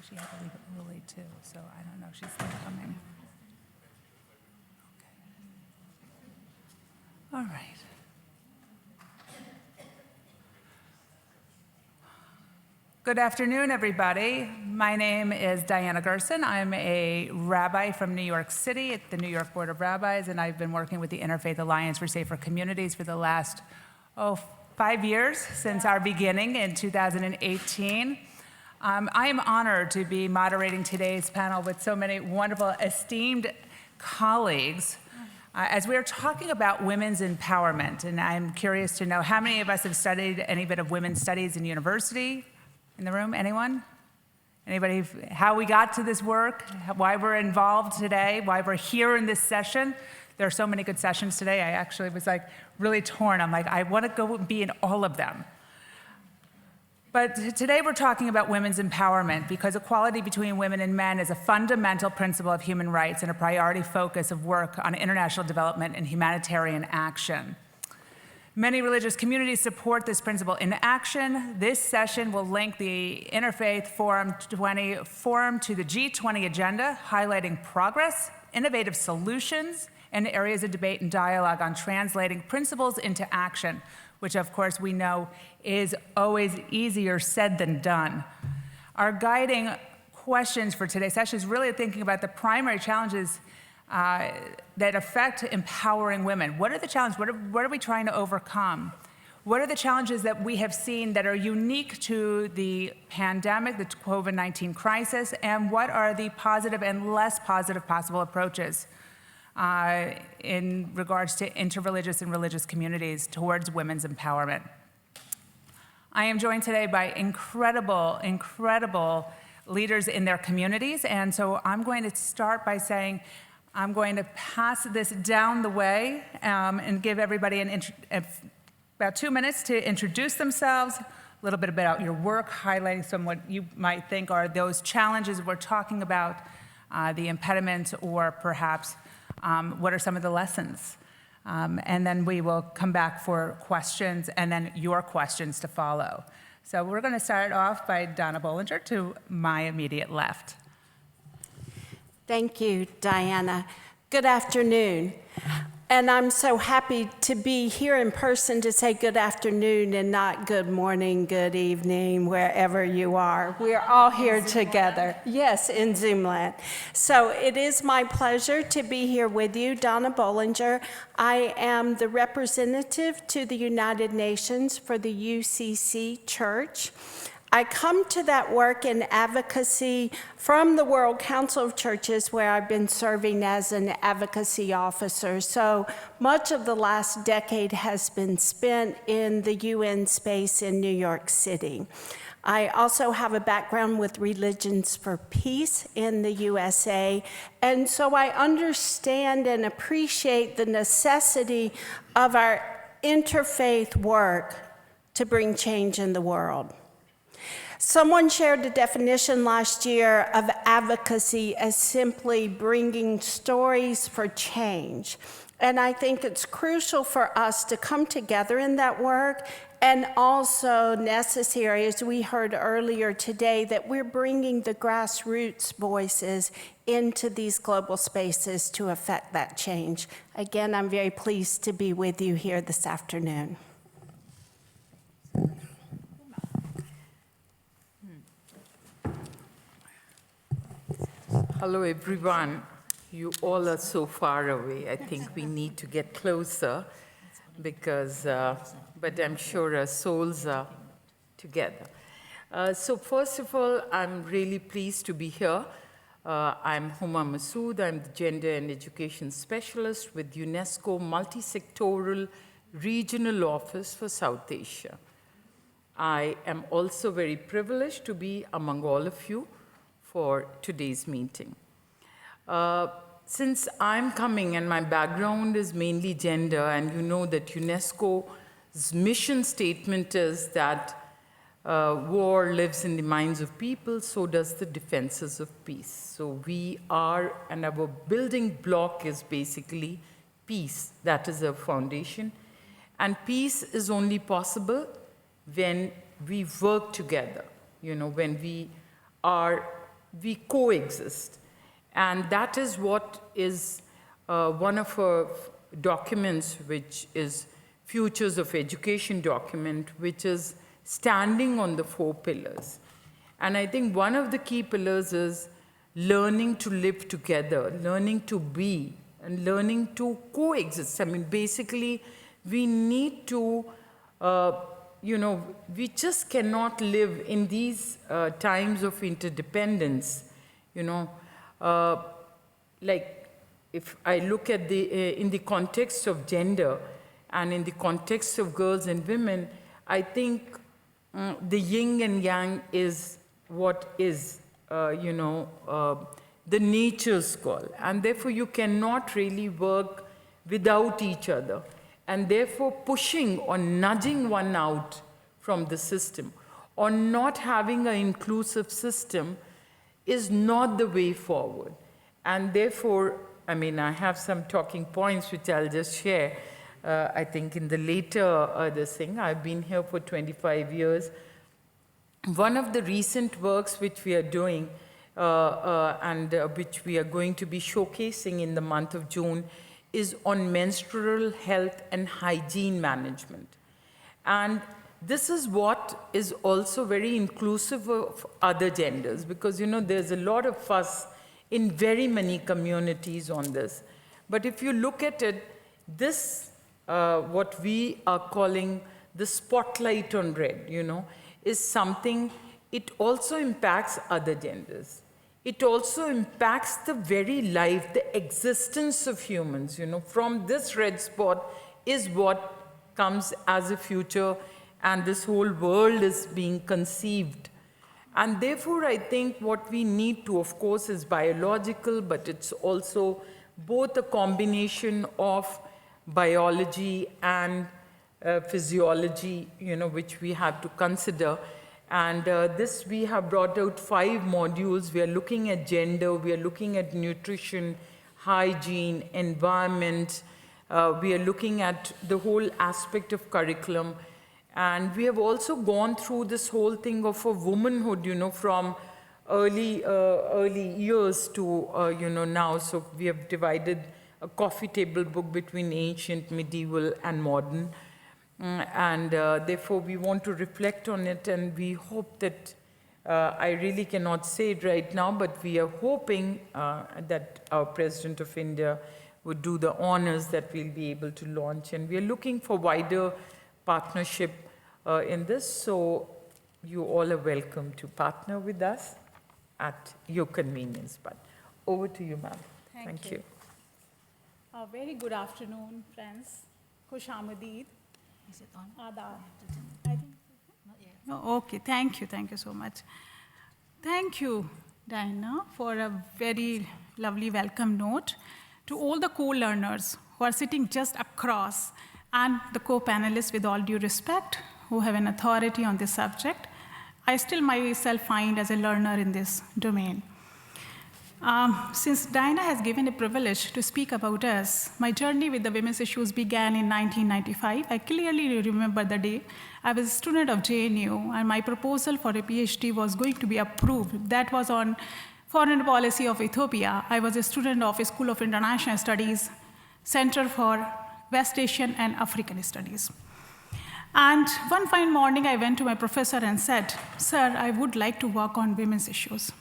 she had to leave early too, so I don't know if she's still coming. Okay. All right. Good afternoon, everybody. My name is Gerson. I'm a rabbi from New York City at the New York Board of Rabbis, and I've been working with the Interfaith Alliance for Safer Communities for the last, 5 years since our beginning in 2018. I am honored to be moderating today's panel with so many wonderful, esteemed colleagues as we're talking about women's empowerment. And I'm curious to know how many of us have studied any bit of women's studies in university? In the room, anyone? Anybody, how we got to this work, why we're involved today, why we're here in this session? There are so many good sessions today. I actually was like really torn. I'm like, I want to go be in all of them. But today we're talking about women's empowerment because equality between women and men is a fundamental principle of human rights and a priority focus of work on international development and humanitarian action. Many religious communities support this principle in action. This session will link the Interfaith Forum to the G20 agenda, highlighting progress, innovative solutions, and areas of debate and dialogue on translating principles into action, which of course we know is always easier said than done. Our guiding questions for today's session is really thinking about the primary challenges that affect empowering women. What are the challenges? What are we trying to overcome? What are the challenges that we have seen that are unique to the pandemic, the COVID-19 crisis, and what are the positive and less positive possible approaches in regards to interreligious and religious communities towards women's empowerment? I am joined today by incredible leaders in their communities, and so I'm going to start by saying, I'm going to pass this down the way and give everybody about 2 minutes to introduce themselves, a little bit about your work, highlighting some what you might think are those challenges we're talking about, the impediments, or perhaps what are some of the lessons. And then we will come back for questions and then your questions to follow. So we're going to start off by Donna Bollinger to my immediate left. Thank you, Diana. Good afternoon. And I'm so happy to be here in person to say good afternoon and not good morning, good evening, wherever you are. We're all here together. Yes, in Zoom land. So it is my pleasure to be here with you, Donna Bollinger. I am the representative to the United Nations for the UCC Church. I come to that work in advocacy from the World Council of Churches, where I've been serving as an advocacy officer. So much of the last decade has been spent in the UN space in New York City. I also have a background with Religions for Peace in the USA, and so I understand and appreciate the necessity of our interfaith work to bring change in the world. Someone shared the definition last year of advocacy as simply bringing stories for change. And I think it's crucial for us to come together in that work, and also necessary, as we heard earlier today, that we're bringing the grassroots voices into these global spaces to affect that change. Again, I'm very pleased to be with you here this afternoon. Hello, everyone. You all are so far away. I think we need to get closer because, but I'm sure our souls are together. So first of all, I'm really pleased to be here. I'm Huma Masood. I'm the Gender and Education Specialist with UNESCO Multi-Sectoral Regional Office for South Asia. I am also very privileged to be among all of you for today's meeting. Since I'm coming and my background is mainly gender, and you know that UNESCO's mission statement is that war lives in the minds of people, so does the defenses of peace. So we are, and our building block is basically peace. That is our foundation. And peace is only possible when we work together, when we are we coexist. And that is what is one of our documents, which is Futures of Education document, which is standing on the 4 pillars. And I think one of the key pillars is learning to live together, learning to be, and learning to coexist. I mean, basically, we need to, we just cannot live in these times of interdependence, like if I look at in the context of gender and in the context of girls and women, I think the yin and yang is what is, the nature's call. And therefore, you cannot really work without each other. And therefore, pushing or nudging one out from the system or not having an inclusive system is not the way forward. And therefore, I mean, I have some talking points which I'll just share. I think in the later this thing, I've been here for 25 years. One of the recent works which we are doing and which we are going to be showcasing in the month of June is on menstrual health and hygiene management. And this is what is also very inclusive of other genders, because there's a lot of fuss in very many communities on this. But if you look at it, this, what we are calling the spotlight on red, is something, it also impacts other genders. It also impacts the very life, the existence of humans. From this red spot is what comes as a future, and this whole world is being conceived. And therefore, I think what we need to, of course, is biological, but it's also both a combination of biology and physiology, which we have to consider. And this, we have brought out 5 modules. We are looking at gender, we are looking at nutrition, hygiene, environment. We are looking at the whole aspect of curriculum. And we have also gone through this whole thing of a womanhood, from early years to, now. So we have divided a coffee table book between ancient, medieval, and modern. And therefore, we want to reflect on it, and we hope that, I really cannot say it right now, but we are hoping that our President of India would do the honors that we'll be able to launch. And we are looking for wider partnership in this, so you all are welcome to partner with us at your convenience. But over to you, ma'am. Thank you. A very good afternoon, friends. Khush Amadid. Is it on? Adab. I think. No, okay, thank you so much. Thank you, Diana, for a very lovely welcome note to all the co-learners who are sitting just across, and the co-panelists, with all due respect, who have an authority on this subject. I still myself find as a learner in this domain. Since Diana has given a privilege to speak about us, my journey with the women's issues began in 1995. I clearly remember the day. I was a student of JNU, and my proposal for a PhD was going to be approved. That was on foreign policy of Ethiopia. I was a student of a School of International Studies, Center for West Asian and African Studies. And one fine morning, I went to my professor and said, "Sir, I would like to work on women's issues."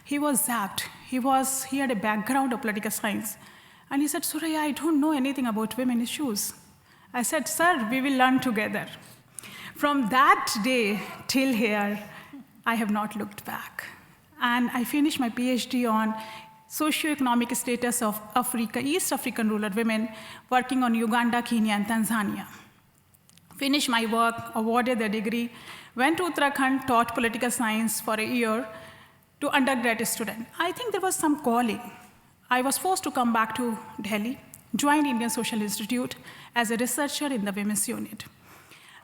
He was zapped. He had a background of political science. And he said, "Suraiya, I don't know anything about women's issues." I said, "Sir, we will learn together." From that day till here, I have not looked back. And I finished my PhD on socioeconomic status of East African rural women, working on Uganda, Kenya, and Tanzania. Finished my work, awarded the degree, went to Uttarakhand, taught political science for a year to undergraduate student. I think there was some calling. I was forced to come back to Delhi, joined Indian Social Institute as a researcher in the women's unit.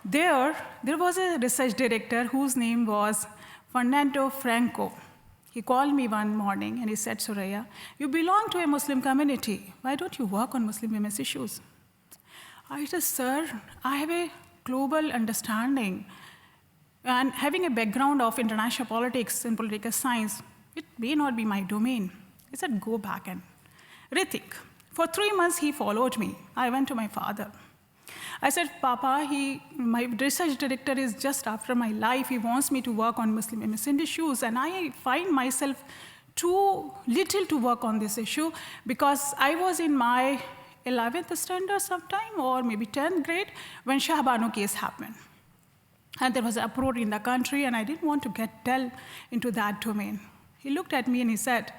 There was a research director whose name was Fernando Franco. He called me one morning and he said, "Suraiya, you belong to a Muslim community. Why don't you work on Muslim women's issues?" I said, "Sir, I have a global understanding. And having a background of international politics and political science, It may not be my domain. I said, go back and rethink. For 3 months, he followed me. I went to my father. I said, Papa, my research director is just after my life. He wants me to work on Muslim women's issues, and I find myself too little to work on this issue because I was in my 11th standard sometime, or maybe 10th grade, when Shah Banu case happened. And there was an uproar in the country, and I didn't want to delve into that domain. He looked at me and he said,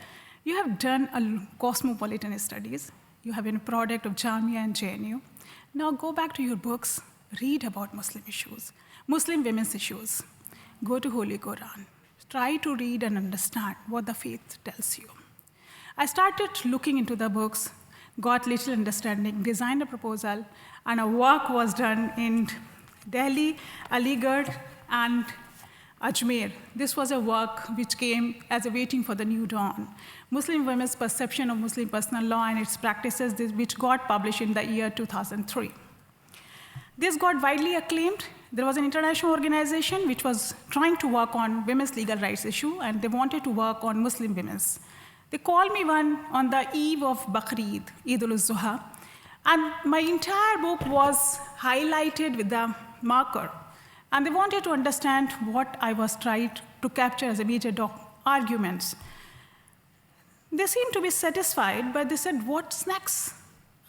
you have done a cosmopolitan studies. You have been a product of Jamia and JNU. Now go back to your books, read about Muslim issues, Muslim women's issues. Go to Holy Quran. Try to read and understand what the faith tells you. I started looking into the books, got little understanding, designed a proposal, and a work was done in Delhi, Aligarh, and Ajmer. This was a work which came as a waiting for the new dawn. Muslim women's perception of Muslim personal law and its practices, which got published in the year 2003. This got widely acclaimed. There was an international organization which was trying to work on women's legal rights issue, and they wanted to work on Muslim women's. They called me on the eve of Bakrid, Eid al-Zuha, and my entire book was highlighted with the marker. And they wanted to understand what I was trying to capture as a major arguments. They seemed to be satisfied, but they said, what's next?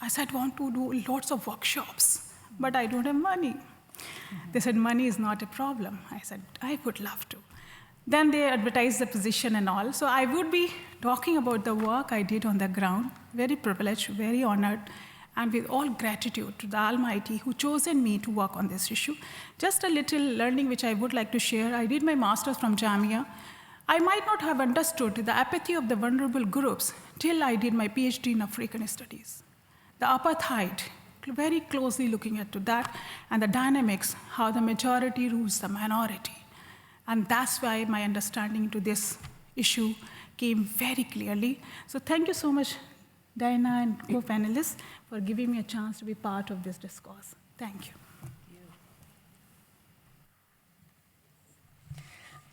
I said, I want to do lots of workshops, but I don't have money. They said, money is not a problem. I said, I would love to. Then they advertised the position and all. So I would be talking about the work I did on the ground, very privileged, very honored, and with all gratitude to the Almighty who chosen me to work on this issue. Just a little learning which I would like to share. I did my master's from Jamia. I might not have understood the apathy of the vulnerable groups till I did my PhD in African studies. The apartheid, very closely looking at that, and the dynamics, how the majority rules the minority. And that's why my understanding to this issue came very clearly. So thank you so much, Donna and co-panelists, for giving me a chance to be part of this discourse. Thank you.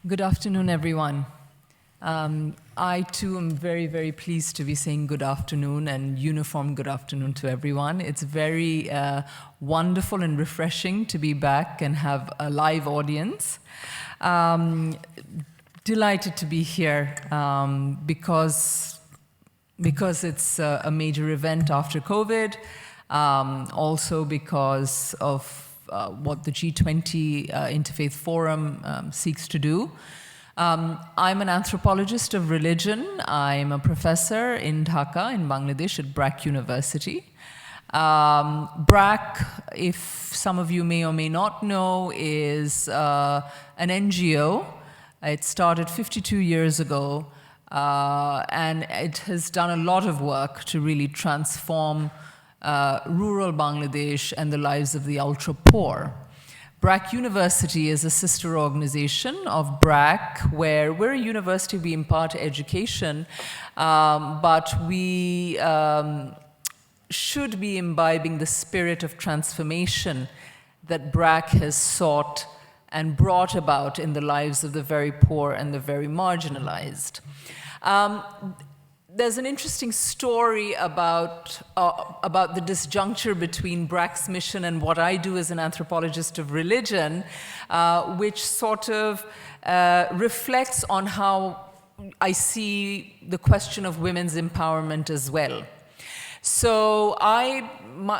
Good afternoon, everyone. I, too, am very, very pleased to be saying good afternoon and uniform good afternoon to everyone. It's very wonderful and refreshing to be back and have a live audience. Delighted to be here because it's a major event after COVID, also because of what the G20 Interfaith Forum seeks to do. I'm an anthropologist of religion. I'm a professor in Dhaka, in Bangladesh, at BRAC University. BRAC, if some of you may or may not know, is an NGO. It started 52 years ago, and it has done a lot of work to really transform rural Bangladesh and the lives of the ultra-poor. BRAC University is a sister organization of BRAC, where we're a university, we impart education, but we should be imbibing the spirit of transformation that BRAC has sought and brought about in the lives of the very poor and the very marginalized. There's an interesting story about the disjuncture between BRAC's mission and what I do as an anthropologist of religion, which sort of reflects on how I see the question of women's empowerment as well. So a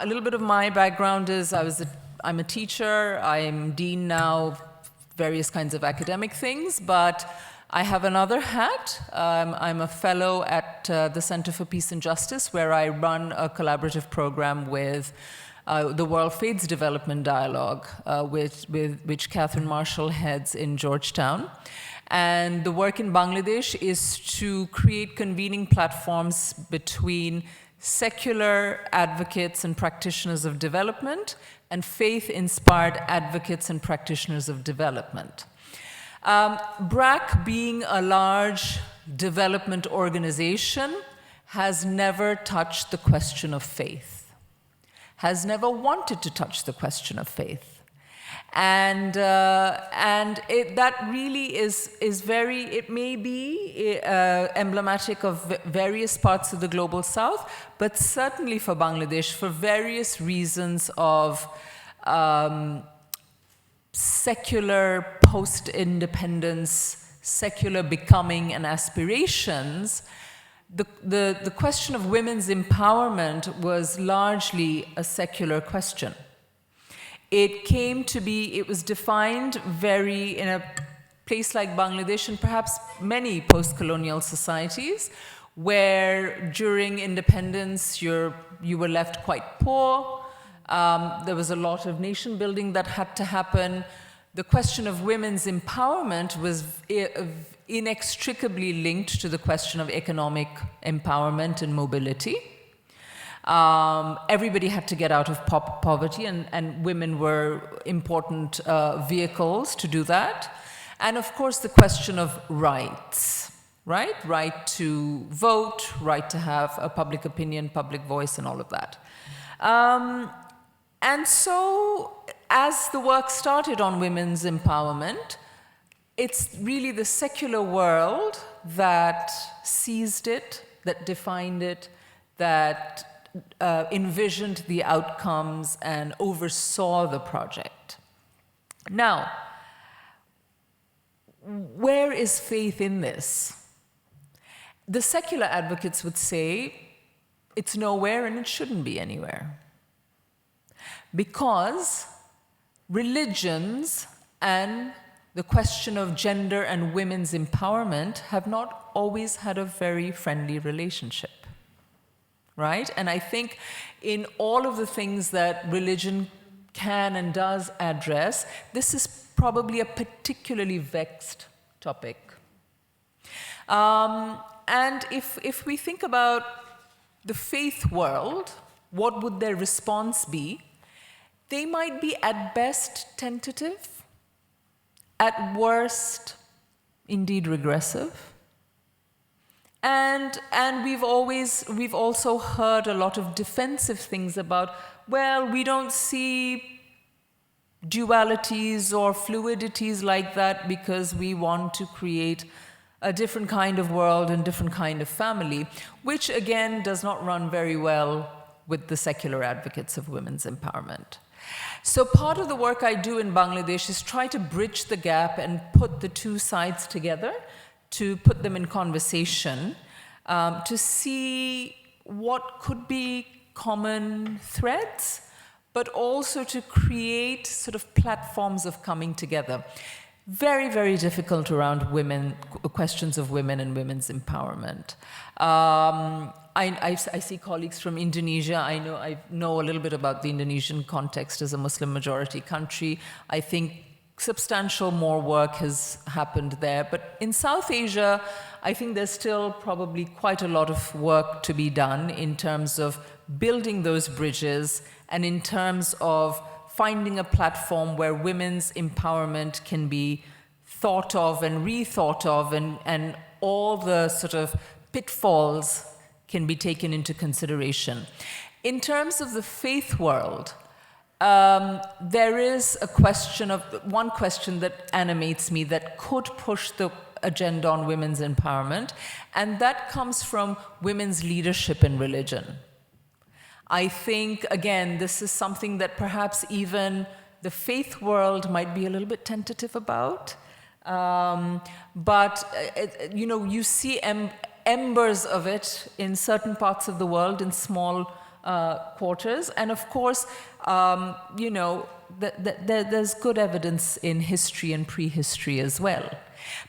little bit of my background is I'm a teacher, I'm dean now, various kinds of academic things, but I have another hat. I'm a fellow at the Center for Peace and Justice, where I run a collaborative program with the World Faiths Development Dialogue, which Catherine Marshall heads in Georgetown. And the work in Bangladesh is to create convening platforms between secular advocates and practitioners of development and faith-inspired advocates and practitioners of development. BRAC, being a large development organization, has never touched the question of faith, has never wanted to touch the question of faith. That really is very, it may be emblematic of various parts of the global south, but certainly for Bangladesh, for various reasons of secular post-independence, secular becoming and aspirations, the question of women's empowerment was largely a secular question. It came to be, it was defined in a place like Bangladesh and perhaps many post-colonial societies, where during independence you were left quite poor. There was a lot of nation building that had to happen. The question of women's empowerment was inextricably linked to the question of economic empowerment and mobility. Everybody had to get out of poverty, and women were important vehicles to do that. And of course, the question of rights, right? Right to vote, right to have a public opinion, public voice, and all of that. And so, as the work started on women's empowerment, it's really the secular world that seized it, that defined it, that envisioned the outcomes and oversaw the project. Now, where is faith in this? The secular advocates would say it's nowhere and it shouldn't be anywhere. Because religions and the question of gender and women's empowerment have not always had a very friendly relationship, right? And I think in all of the things that religion can and does address, this is probably a particularly vexed topic. And if we think about the faith world, what would their response be? They might be at best tentative, at worst indeed regressive. And we've also heard a lot of defensive things about, well, we don't see dualities or fluidities like that because we want to create a different kind of world and different kind of family, which again does not run very well with the secular advocates of women's empowerment. So part of the work I do in Bangladesh is try to bridge the gap and put the two sides together, to put them in conversation, to see what could be common threads, but also to create sort of platforms of coming together. Very, very difficult around women, questions of women and women's empowerment. I see colleagues from Indonesia. I know a little bit about the Indonesian context as a Muslim majority country. I think substantial more work has happened there. But in South Asia, I think there's still probably quite a lot of work to be done in terms of building those bridges and in terms of finding a platform where women's empowerment can be thought of and rethought of, and all the sort of pitfalls can be taken into consideration. In terms of the faith world, there is one question that animates me that could push the agenda on women's empowerment, and that comes from women's leadership in religion. I think, again, this is something that perhaps even the faith world might be a little bit tentative about. You see embers of it in certain parts of the world, in small quarters. And of course, there's good evidence in history and prehistory as well.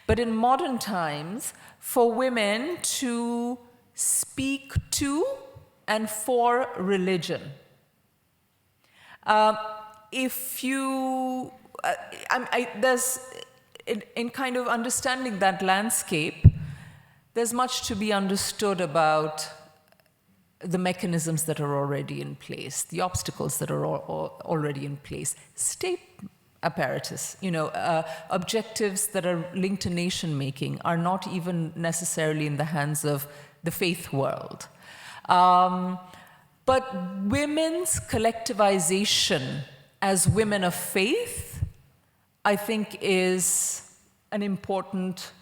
But in modern times, for women to speak to and for religion. In kind of understanding that landscape, there's much to be understood about the mechanisms that are already in place, the obstacles that are already in place, state apparatus, objectives that are linked to nation making are not even necessarily in the hands of the faith world. But women's collectivization as women of faith I think, is an important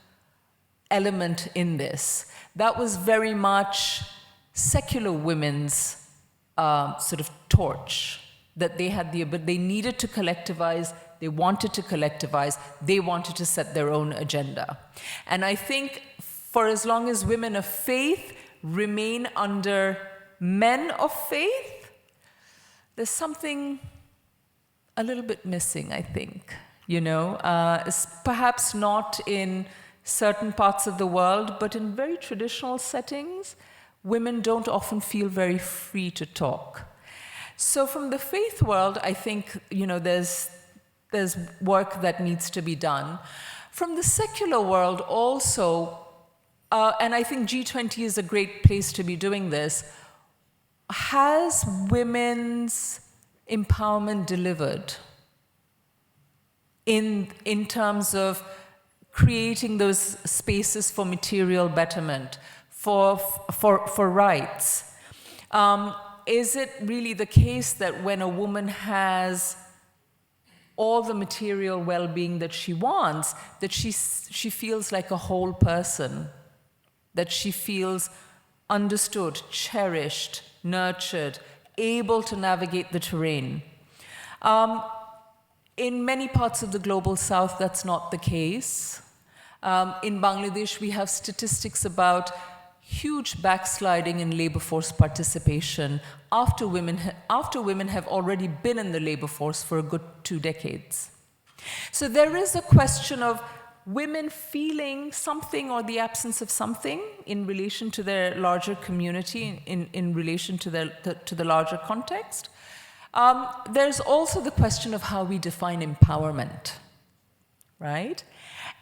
element in this. That was very much secular women's sort of torch, that they had they needed to collectivize, they wanted to collectivize, they wanted to set their own agenda. And I think for as long as women of faith remain under men of faith, there's something a little bit missing, I think. You know, perhaps not in certain parts of the world, but in very traditional settings, women don't often feel very free to talk. So from the faith world, I think, you know, there's work that needs to be done. From the secular world also, and I think G20 is a great place to be doing this, has women's empowerment delivered in terms of creating those spaces for material betterment, for rights? Is it really the case that when a woman has all the material well-being that she wants, that she feels like a whole person, that she feels understood, cherished, nurtured, able to navigate the terrain? In many parts of the global south, that's not the case. In Bangladesh, we have statistics about huge backsliding in labor force participation after women have already been in the labor force for a good 2 decades. So there is a question of women feeling something or the absence of something in relation to their larger community, in relation to the larger context. There's also the question of how we define empowerment, right?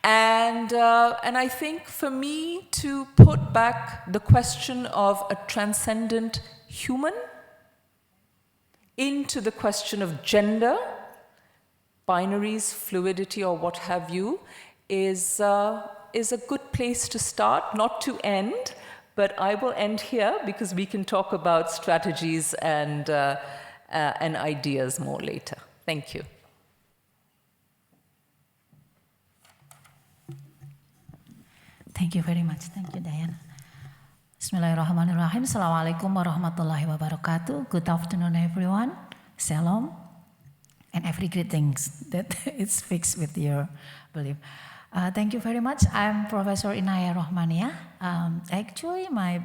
And I think for me to put back the question of a transcendent human into the question of gender, binaries, fluidity, or what have you, is a good place to start, not to end, but I will end here because we can talk about strategies and ideas more later. Thank you. Thank you very much. Thank you, Diana. Bismillahirrahmanirrahim. Assalamualaikum warahmatullahi wabarakatuh. Good afternoon, everyone. Shalom. And every greetings that is fixed with your belief. Thank you very much. I'm Professor Inaya Rohmania. Actually, my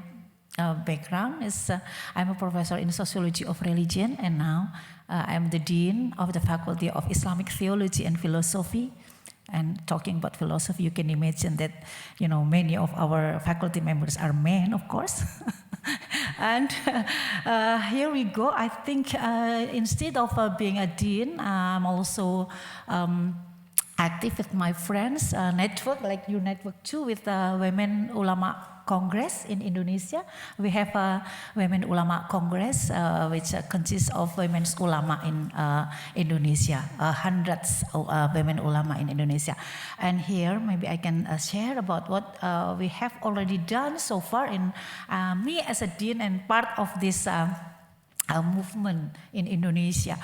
background is I'm a professor in sociology of religion, and now I'm the dean of the Faculty of Islamic Theology and Philosophy. And talking about philosophy, you can imagine that, you know, many of our faculty members are men, of course. And here we go. I think instead of being a dean, I'm also active with my friends network, like your network too, with Women Ulama Congress in Indonesia. We have a Women Ulama Congress which consists of women's ulama in Indonesia, hundreds of women ulama in Indonesia. And here maybe I can share about what we have already done so far in me as a dean and part of this movement in Indonesia.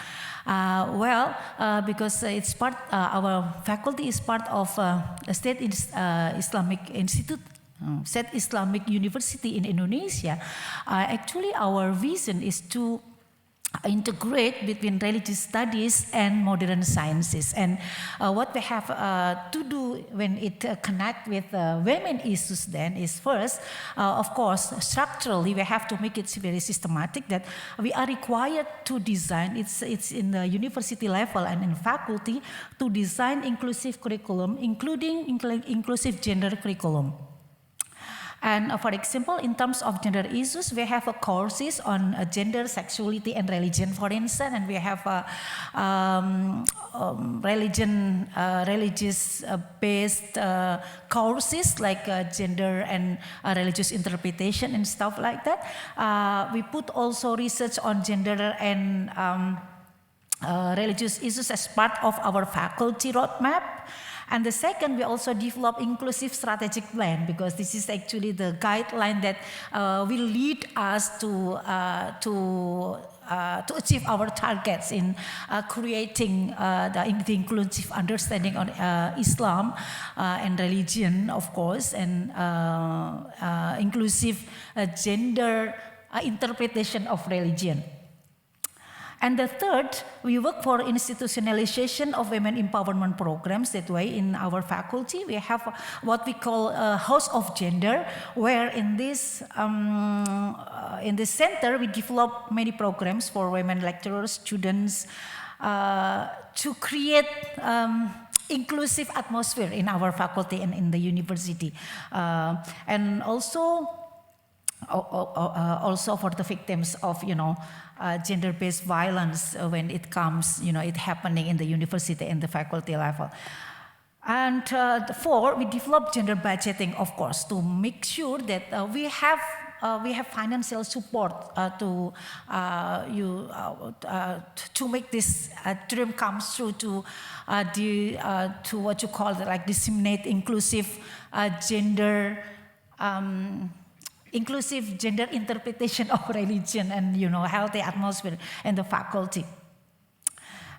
Because it's part, our faculty is part of State Islamic Institute, State Islamic University in Indonesia. Actually, our vision is to integrate between religious studies and modern sciences. And what we have to do when it connect with women issues then is first, of course, structurally we have to make it very systematic that we are required to design, it's in the university level and in faculty, to design inclusive curriculum, including inclusive gender curriculum. And for example, in terms of gender issues, we have courses on gender, sexuality, and religion, for instance, and we have religious-based courses like gender and religious interpretation and stuff like that. We put also research on gender and religious issues as part of our faculty roadmap. And the second, we also develop inclusive strategic plan, because this is actually the guideline that will lead us to to achieve our targets in creating the inclusive understanding on Islam and religion, of course, and inclusive gender interpretation of religion. And the third, we work for institutionalization of women empowerment programs. That way, in our faculty, we have what we call a House of Gender, where in this center, we develop many programs for women lecturers, students, to create inclusive atmosphere in our faculty and in the university. And also for the victims of, gender-based violence when it comes, it happening in the university and the faculty level. And four, we develop gender budgeting, of course, to make sure that we have financial support to make this dream come true, to what you call disseminate inclusive gender interpretation of religion and healthy atmosphere in the faculty.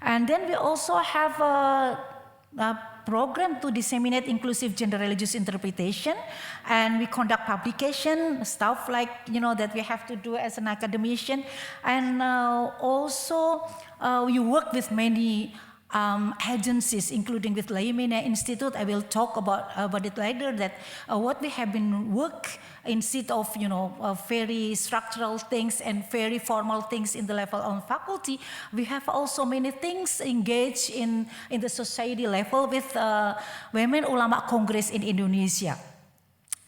And then we also have a program to disseminate inclusive gender religious interpretation, and we conduct publication stuff that we have to do as an academician, and also we work with many agencies, including with Millia Institute. I will talk about it later, that what we have been work instead of very structural things and very formal things in the level of faculty, we have also many things engaged in the society level with Women Ulama Congress in Indonesia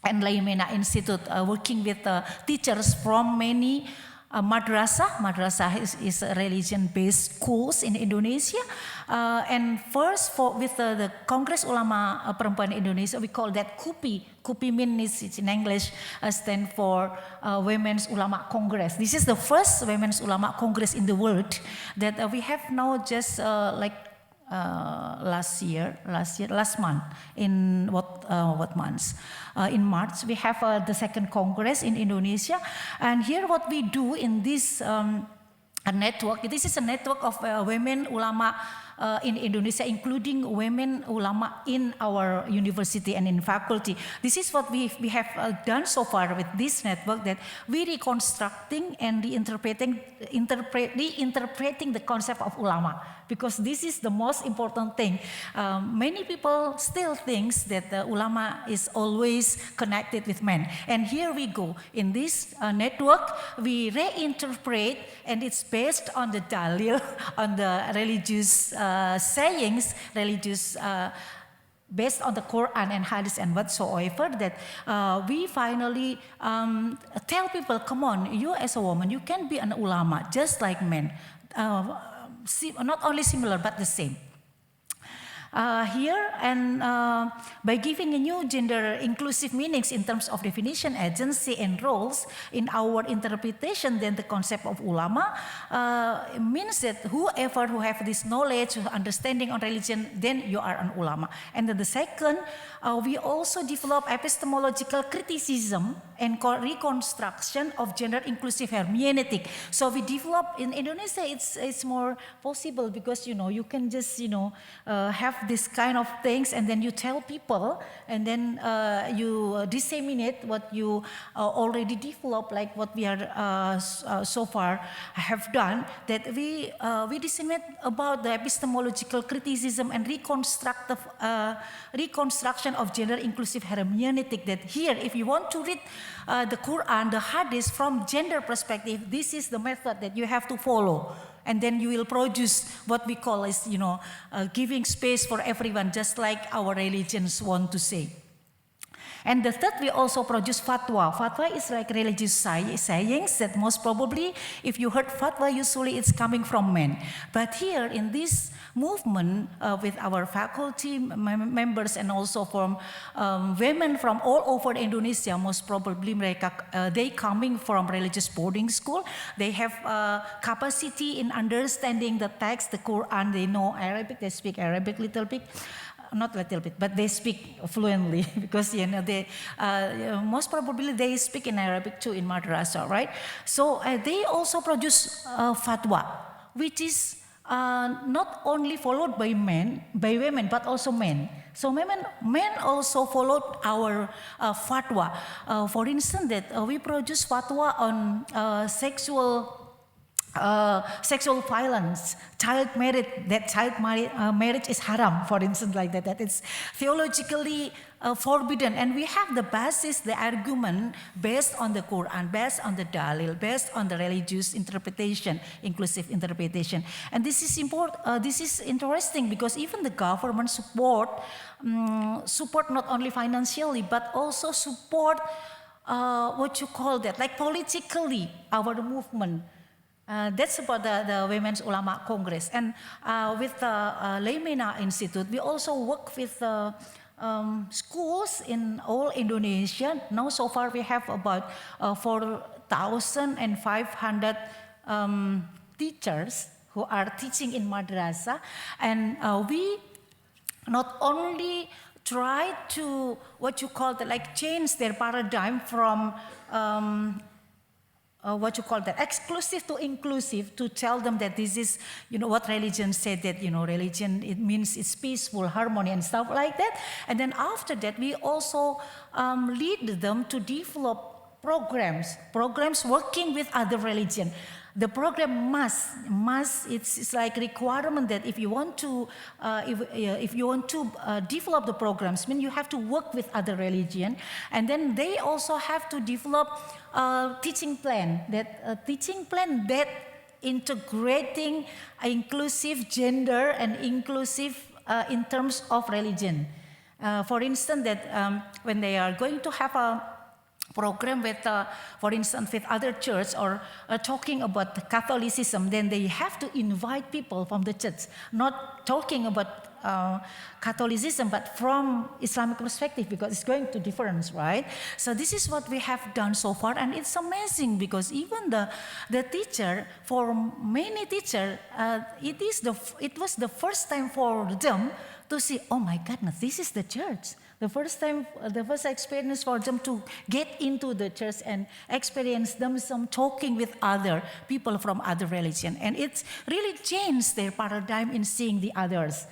and Millia Institute, working with teachers from many Madrasah is religion-based schools in Indonesia. And first, with the Congress Ulama Perempuan Indonesia, we call that KUPI. KUPI means, in English, stand for Women's Ulama Congress. This is the first Women's Ulama Congress in the world that we have now just last month. In what months? In March, we have the second Congress in Indonesia. And here what we do in this network, this is a network of women ulama in Indonesia, including women ulama in our university and in faculty. This is what we have done so far with this network, that we reconstructing and reinterpreting the concept of ulama, because this is the most important thing. Many people still think that ulama is always connected with men. And here we go. In this network, we reinterpret, and it's based on the dalil, on the religious sayings, based on the Quran and Hadith and whatsoever, that we finally tell people, come on, you as a woman, you can be an ulama just like men. Not only similar, but the same. Here, and by giving a new gender inclusive meanings in terms of definition, agency, and roles in our interpretation, then the concept of ulama means that whoever who have this knowledge, understanding on religion, then you are an ulama. And then the second, we also develop epistemological criticism and reconstruction of gender inclusive hermeneutic. So we develop in Indonesia, it's more possible, because you can just have this kind of things, and then you tell people, and then you disseminate what you already developed, like what we are so far have done, that we disseminate about the epistemological criticism and reconstruction of gender inclusive hermeneutic, that here, if you want to read the Quran, the Hadith from gender perspective, this is the method that you have to follow. And then you will produce what we call is, giving space for everyone, just like our religions want to say. And the third, we also produce fatwa. Fatwa is like religious sayings that most probably, if you heard fatwa, usually it's coming from men. But here in this movement with our faculty members and also from women from all over Indonesia, most probably they coming from religious boarding school. They have capacity in understanding the text, the Quran. They know Arabic, they speak Arabic little bit. not a little bit, but they speak fluently because they most probably they speak in Arabic too in madrasa, right? So they also produce fatwa, which is not only followed by women, but also men. So men also followed our fatwa. For instance, that we produce fatwa on sexual violence, child marriage, that marriage is haram, for instance, like that. That it's theologically forbidden. And we have the basis, the argument based on the Quran, based on the Dalil, based on the religious interpretation, inclusive interpretation. And this is important. This is interesting because even the government support not only financially, but also support what you call that, like politically, our movement. That's about the Women's Ulama Congress. And with the Leimena Institute, we also work with schools in all Indonesia. Now, so far, we have about 4,500 teachers who are teaching in madrasa. And we not only try to, what you call that, like change their paradigm from exclusive to inclusive, to tell them that this is, what religion said, that, religion, it means it's peaceful, harmony, and stuff like that. And then after that, we also lead them to develop programs working with other religion. The program it's like requirement that if you want to develop the programs, you have to work with other religion, and then they also have to develop a teaching plan that integrating inclusive gender and inclusive in terms of religion. For instance, that when they are going to have a program with, for instance, with other church or talking about Catholicism, then they have to invite people from the church, not talking about Catholicism, but from Islamic perspective, because it's going to difference, right? So this is what we have done so far, and it's amazing because even the teacher, for many teachers, it was the first time for them to see, oh my goodness, this is the church. The first experience for them to get into the church and experience some talking with other people from other religion. And it's really changed their paradigm in seeing the others.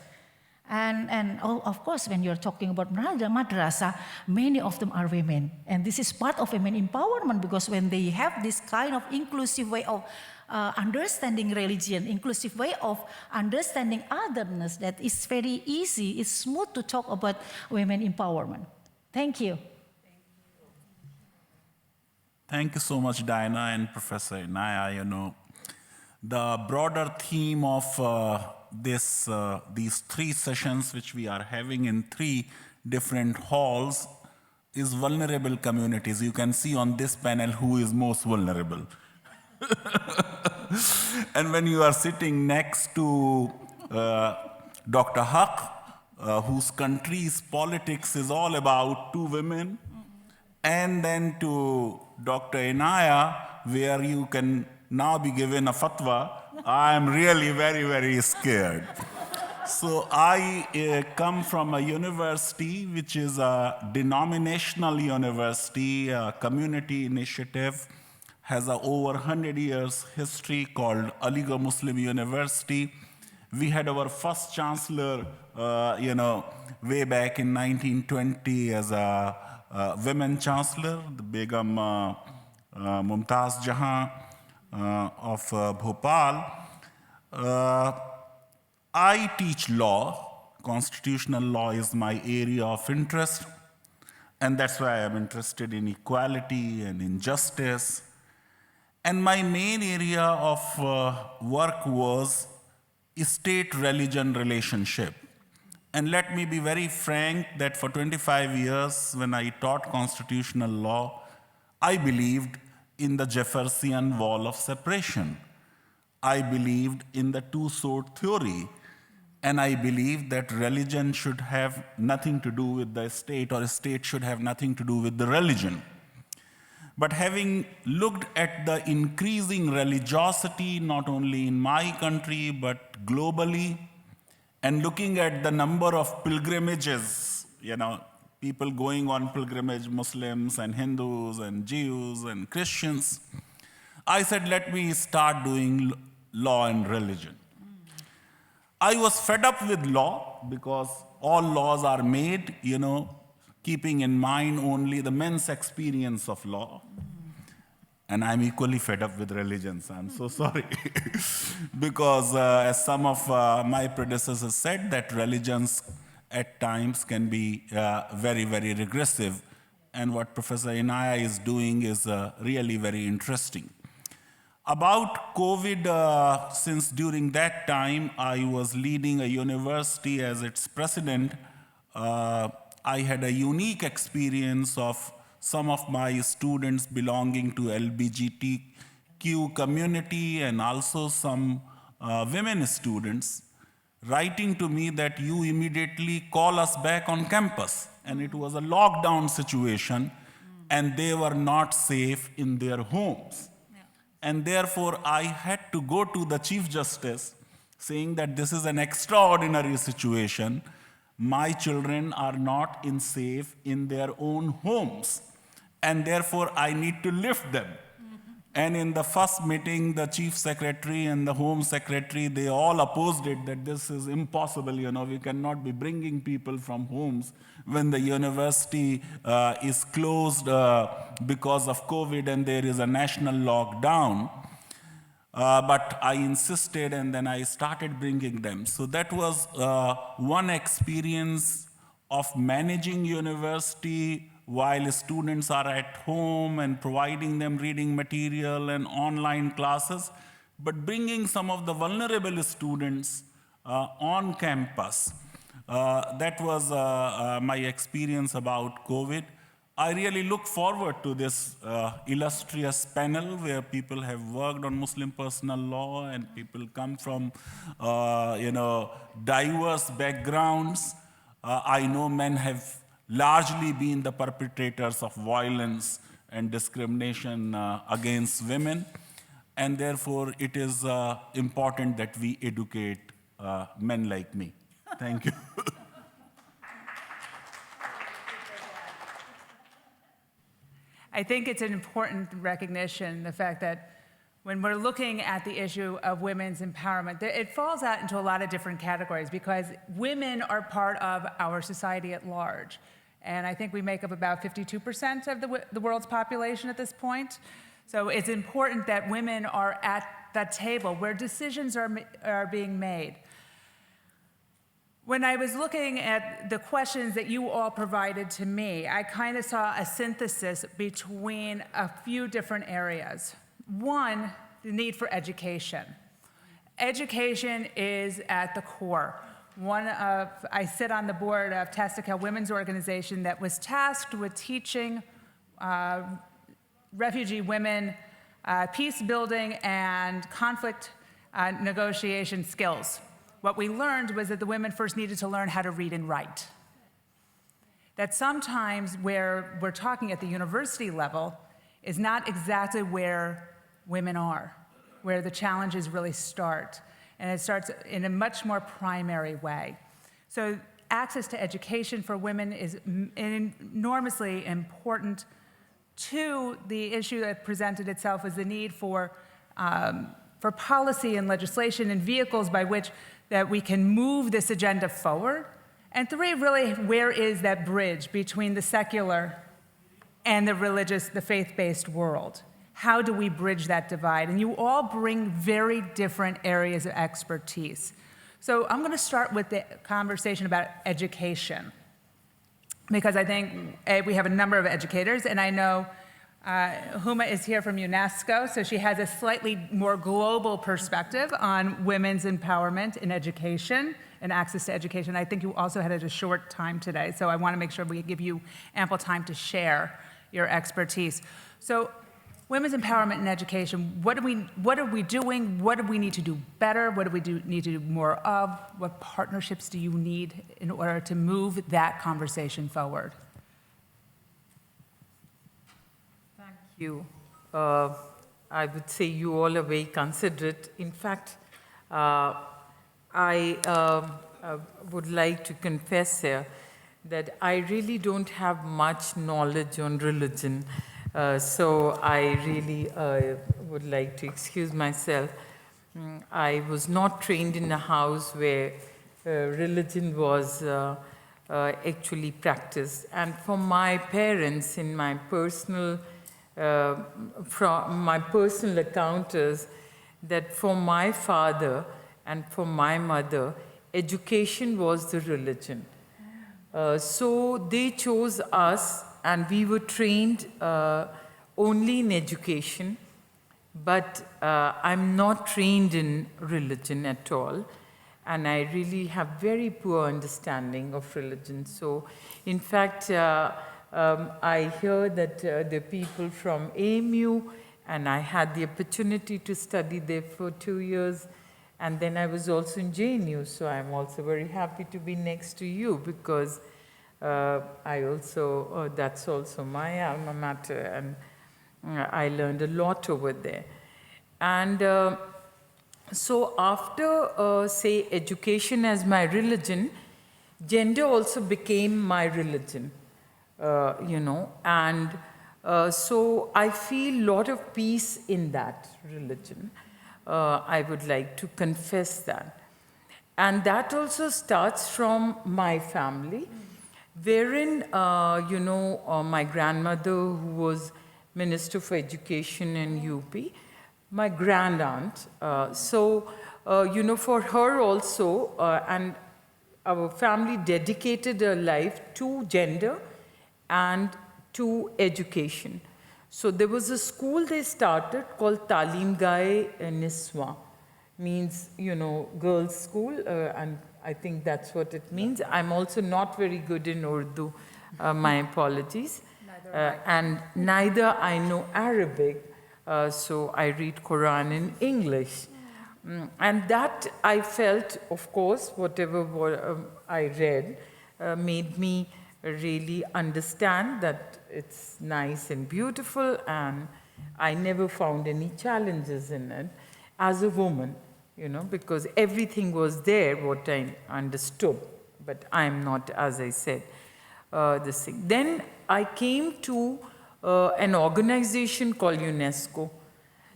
And of course, when you're talking about madrasa, many of them are women. And this is part of women empowerment, because when they have this kind of inclusive way of understanding religion, inclusive way of understanding otherness, that is very easy, it's smooth to talk about women empowerment. Thank you. Thank you so much, Diana and Professor Inaya. The broader theme of these 3 sessions, which we are having in 3 different halls, is vulnerable communities. You can see on this panel who is most vulnerable. And when you are sitting next to Dr. Haq, whose country's politics is all about 2 women, and then to Dr. Inaya, where you can now be given a fatwa, I am really very, very scared. So I come from a university which is a denominational university, a community initiative, has a over 100 years history called Aligarh Muslim University. We had our first chancellor, way back in 1920 as a women chancellor, the Begum Mumtaz Jahan of Bhopal. I teach law. Constitutional law is my area of interest, and that's why I'm interested in equality and injustice. And my main area of work was state-religion relationship. And let me be very frank that for 25 years, when I taught constitutional law, I believed in the Jeffersian wall of separation. I believed in the two-sword theory. And I believed that religion should have nothing to do with the state, or a state should have nothing to do with the religion. But having looked at the increasing religiosity, not only in my country, but globally, and looking at the number of pilgrimages, people going on pilgrimage, Muslims and Hindus and Jews and Christians, I said, let me start doing law and religion. I was fed up with law because all laws are made, keeping in mind only the men's experience of law. And I'm equally fed up with religions. I'm so sorry. Because as some of my predecessors said, that religions at times can be very, very regressive. And what Professor Inaya is doing is really very interesting. About COVID, since during that time I was leading a university as its president, I had a unique experience of some of my students belonging to LGBTQ community and also some women students writing to me that you immediately call us back on campus. And it was a lockdown situation and they were not safe in their homes. And therefore, I had to go to the Chief Justice saying that this is an extraordinary situation. My children are not safe in their own homes. And therefore, I need to lift them. And in the first meeting, the Chief Secretary and the Home Secretary, they all opposed it, that this is impossible. We cannot be bringing people from homes when the university is closed because of COVID and there is a national lockdown. But I insisted, and then I started bringing them. So that was one experience of managing university while students are at home and providing them reading material and online classes, but bringing some of the vulnerable students on campus. That was my experience about COVID. I really look forward to this illustrious panel where people have worked on Muslim personal law and people come from diverse backgrounds. I know men have largely been the perpetrators of violence and discrimination against women, and therefore it is important that we educate men like me. Thank you. I think it's an important recognition, the fact that when we're looking at the issue of women's empowerment, it falls out into a lot of different categories because women are part of our society at large. And I think we make up about 52% of the world's population at this point. So it's important that women are at that table where decisions are being made. When I was looking at the questions that you all provided to me, I kind of saw a synthesis between a few different areas. One, the need for education. Education is at the core. I sit on the board of Testicle Women's Organization that was tasked with teaching refugee women peace building and conflict negotiation skills. What we learned was that the women first needed to learn how to read and write. That sometimes where we're talking at the university level is not exactly where women are, where the challenges really start. And it starts in a much more primary way. So access to education for women is enormously important. Two, the issue that presented itself was the need for policy and legislation and vehicles by which that we can move this agenda forward. And three, really, where is that bridge between the secular and the religious, the faith-based world? How do we bridge that divide? And you all bring very different areas of expertise. So I'm going to start with the conversation about education, because I think we have a number of educators, and I know Huma is here from UNESCO, so she has a slightly more global perspective on women's empowerment in education and access to education. I think you also had a short time today, so I want to make sure we give you ample time to share your expertise. So women's empowerment in education, what are we doing? What do we need to do better? What do we need to do more of? What partnerships do you need in order to move that conversation forward? Thank you. I would say you all are very considerate. In fact, I would like to confess here that I really don't have much knowledge on religion. So I really would like to excuse myself. I was not trained in a house where religion was actually practiced. And for my parents, in my personal, from my personal account is that for my father and for my mother, education was the religion. So they chose us, and we were trained only in education, but I'm not trained in religion at all, and I really have very poor understanding of religion. So, in fact, I hear that the people from AMU, and I had the opportunity to study there for 2 years, and then I was also in JNU, so I'm also very happy to be next to you, because I also, that's also my alma mater, and I learned a lot over there. And so after, say, education as my religion, gender also became my religion, you know, and so I feel a lot of peace in that religion. I would like to confess that. And that also starts from my family, wherein, you know, my grandmother, who was Minister for Education in UP, my grand aunt. So, you know, for her also, and our family dedicated her life to gender and to education. So there was a school they started called Talim Gaye Niswa, means, you know, girls' school, and I think that's what it means. I'm also not very good in Urdu, my apologies. And neither I know Arabic, so I read Quran in English. And that I felt, of course, whatever I read made me really understand that it's nice and beautiful, and I never found any challenges in it as a woman, you know, because everything was there, what I understood, but I'm not, as I said, this thing. Then I came to an organization called UNESCO.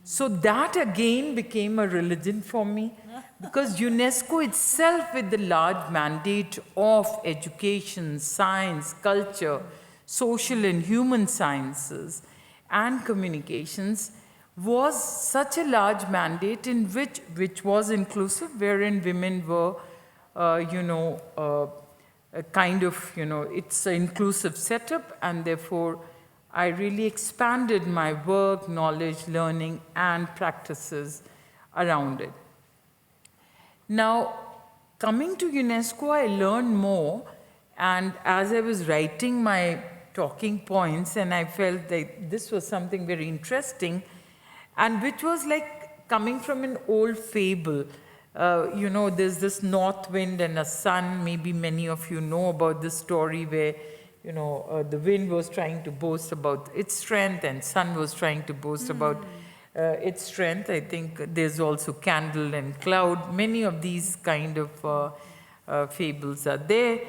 So that again became a religion for me, because UNESCO itself, with the large mandate of education, science, culture, social and human sciences, and communications, was such a large mandate in which was inclusive, wherein women were, you know, a kind of, you know, it's an inclusive setup, and therefore I really expanded my work, knowledge, learning, and practices around it. Now, coming to UNESCO, I learned more, and as I was writing my talking points, and I felt that this was something very interesting, and which was like coming from an old fable. You know, there's this north wind and a sun. Maybe many of you know about this story where, you know, the wind was trying to boast about its strength, and sun was trying to boast about its strength. I think there's also candle and cloud. Many of these kind of fables are there.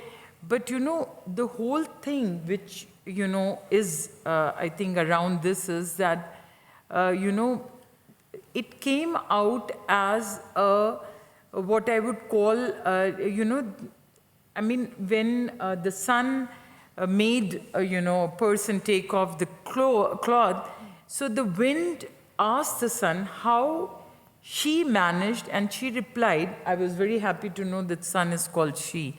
But, you know, the whole thing which, you know, is, I think, around this is that, you know, it came out as what I would call, you know, I mean, when the sun made, you know, a person take off the cloth, so the wind asked the sun how she managed, and she replied, I was very happy to know that sun is called she,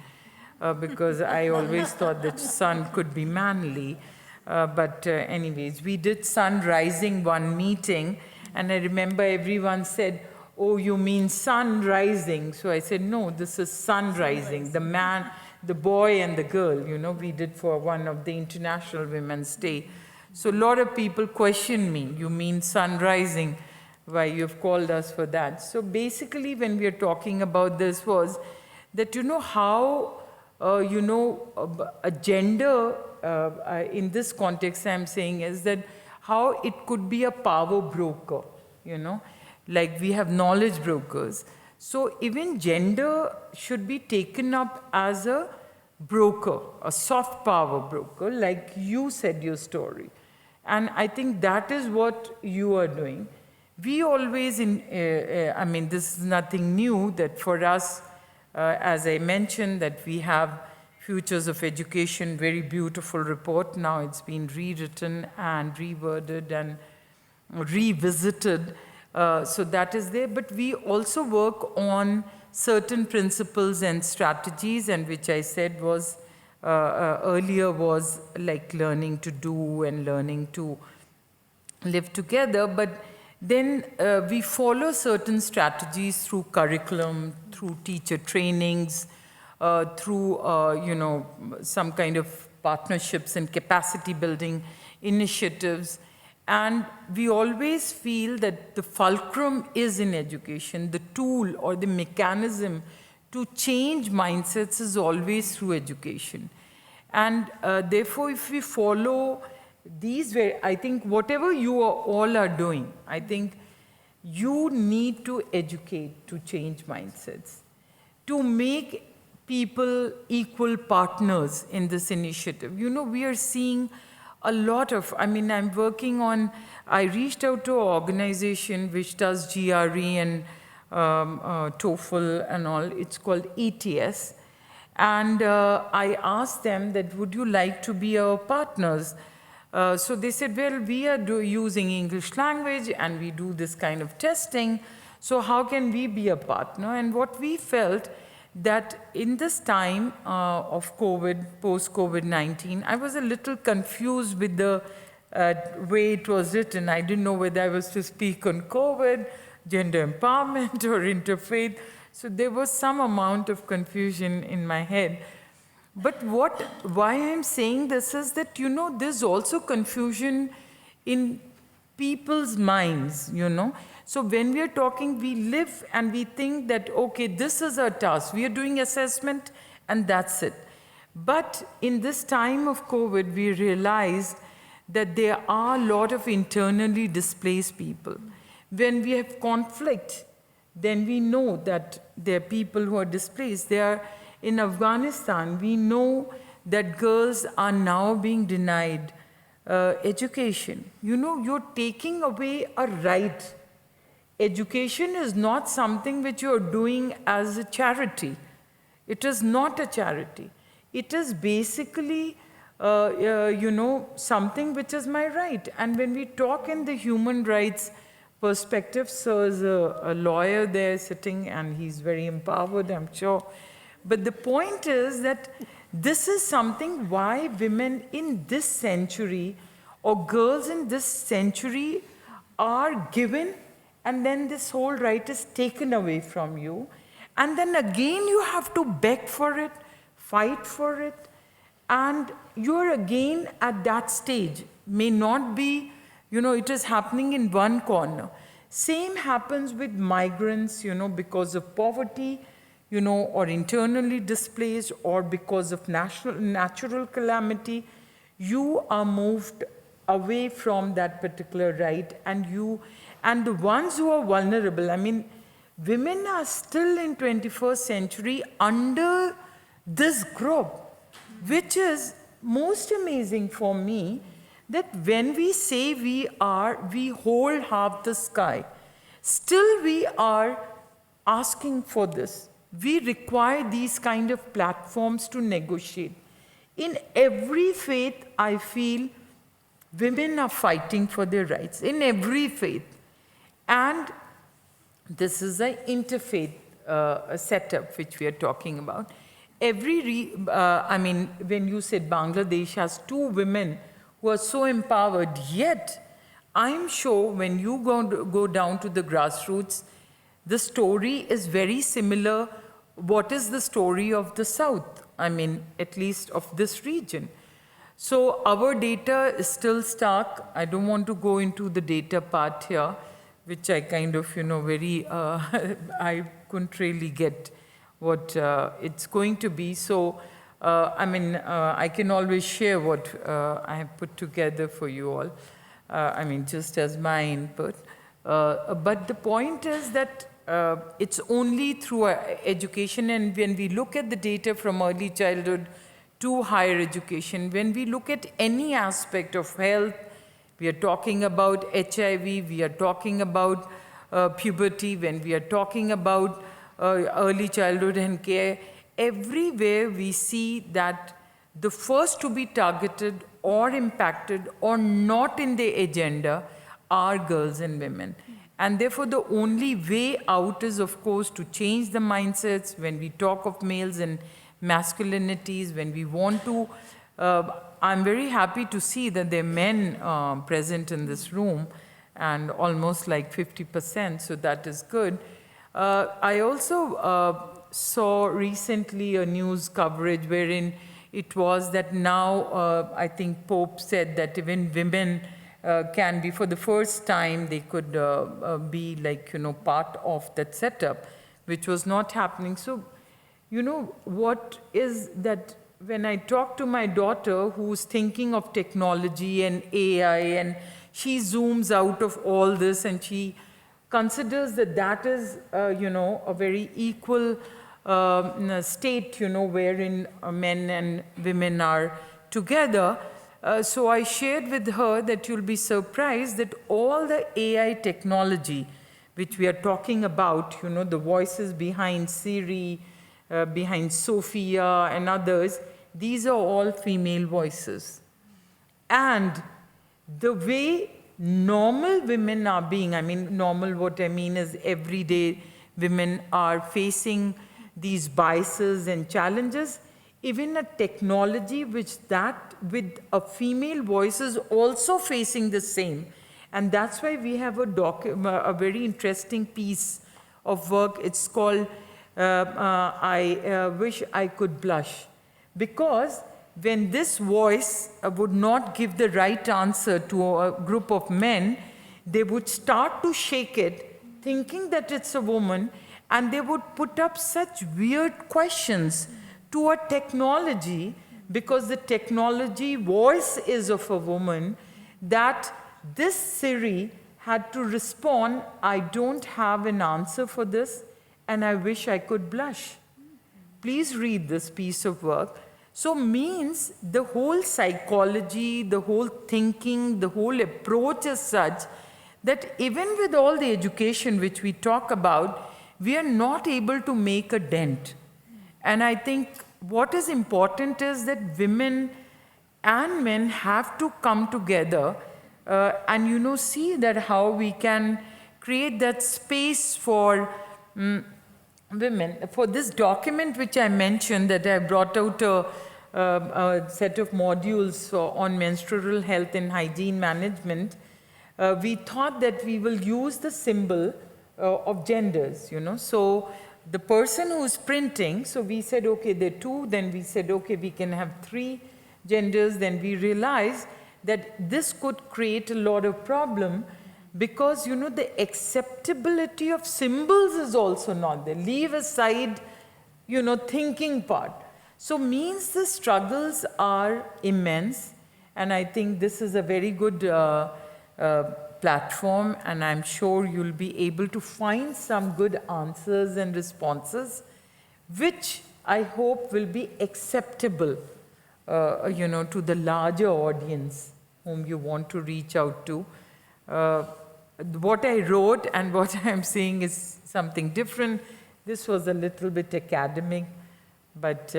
because I always thought that sun could be manly. But anyways, we did sun rising one meeting, and I remember everyone said, oh, you mean sun rising? So I said, no, this is sun rising, the man, the boy and the girl, you know, we did for one of the International Women's Day. So a lot of people question me, you mean sun rising, why you've called us for that. So basically, when we are talking about this was that, you know, how, you know, a gender, in this context I'm saying, is that how it could be a power broker, you know, like we have knowledge brokers. So even gender should be taken up as a broker, a soft power broker, like you said your story. And I think that is what you are doing. We always, I mean, this is nothing new, that for us, as I mentioned, that we have Futures of Education, very beautiful report. Now it's been rewritten and reworded and revisited. So that is there. But we also work on certain principles and strategies, and which I said was earlier was like learning to do and learning to live together. But then we follow certain strategies through curriculum, through teacher trainings, through some kind of partnerships and capacity building initiatives. And we always feel that the fulcrum is in education. The tool or the mechanism to change mindsets is always through education. And therefore, if we follow these, I think whatever you all are doing, I think you need to educate to change mindsets, to make people equal partners in this initiative. You know, we are seeing a lot of, I mean, I'm working on, I reached out to an organization which does GRE and TOEFL and all. It's called ETS. And I asked them that, would you like to be our partners? So they said, well, we are using English language and we do this kind of testing. So how can we be a partner? And what we felt that in this time of COVID, post-COVID-19, I was a little confused with the way it was written. I didn't know whether I was to speak on COVID, gender empowerment, or interfaith. So there was some amount of confusion in my head. But why I'm saying this is that, you know, there's also confusion in people's minds, you know. So when we are talking, we live and we think that, okay, this is our task. We are doing assessment and that's it. But in this time of COVID, we realized that there are a lot of internally displaced people. When we have conflict, then we know that there are people who are displaced. In Afghanistan, we know that girls are now being denied education. You know, you're taking away a right. Education is not something which you're doing as a charity. It is not a charity. It is basically, something which is my right. And when we talk in the human rights perspective, so is a lawyer there sitting, and he's very empowered, I'm sure. But the point is that this is something why women in this century or girls in this century are given, and then this whole right is taken away from you. And then again, you have to beg for it, fight for it, and you're again at that stage. May not be, it is happening in one corner. Same happens with migrants, because of poverty, or internally displaced, or because of natural calamity. You are moved away from that particular right, and the ones who are vulnerable, I mean, women are still in 21st century under this group, which is most amazing for me, that when we say we hold half the sky, still we are asking for this. We require these kind of platforms to negotiate. In every faith, I feel women are fighting for their rights, in every faith. And this is an interfaith setup which we are talking about. When you said Bangladesh has 2 women who are so empowered, yet I'm sure when you go down to the grassroots, the story is very similar. What is the story of the South? I mean, at least of this region. So our data is still stark. I don't want to go into the data part here, which I kind of, I couldn't really get what it's going to be. So, I can always share what I have put together for you all. Just as my input. But the point is that it's only through education, and when we look at the data from early childhood to higher education, when we look at any aspect of health, we are talking about HIV, we are talking about puberty, when we are talking about early childhood and care, everywhere we see that the first to be targeted or impacted or not in the agenda are girls and women. And therefore, the only way out is, of course, to change the mindsets when we talk of males and masculinities, when we want to. I'm very happy to see that there are men present in this room, and almost like 50%, so that is good. I also saw recently a news coverage wherein it was that now, I think Pope said that even women can be, for the first time, they could be like, part of that setup, which was not happening. So, what is that when I talk to my daughter who's thinking of technology and AI, and she zooms out of all this and she considers that that is, a very equal state, wherein men and women are together. So I shared with her that you'll be surprised that all the AI technology which we are talking about, the voices behind Siri, behind Sophia and others, these are all female voices. And the way normal women are being, normal, what I mean is everyday women are facing these biases and challenges, even a technology with a female voice is also facing the same. And that's why we have a very interesting piece of work. It's called I Wish I Could Blush. Because when this voice would not give the right answer to a group of men, they would start to shake it, thinking that it's a woman, and they would put up such weird questions to a technology, because the technology voice is of a woman, that this Siri had to respond, I don't have an answer for this, and I wish I could blush. Please read this piece of work. So means the whole psychology, the whole thinking, the whole approach is such that even with all the education which we talk about, we are not able to make a dent. And I think what is important is that women and men have to come together and see that how we can create that space for women. For this document which I mentioned, that I brought out a set of modules on menstrual health and hygiene management, we thought that we will use the symbol of genders, So the person who's printing, so we said, okay, there are two, then we said, okay, we can have 3 genders. Then we realized that this could create a lot of problem, because, the acceptability of symbols is also not there. Leave aside, thinking part. So means the struggles are immense, and I think this is a very good platform, and I'm sure you'll be able to find some good answers and responses, which I hope will be acceptable, to the larger audience whom you want to reach out to. What I wrote and what I'm saying is something different. This was a little bit academic, but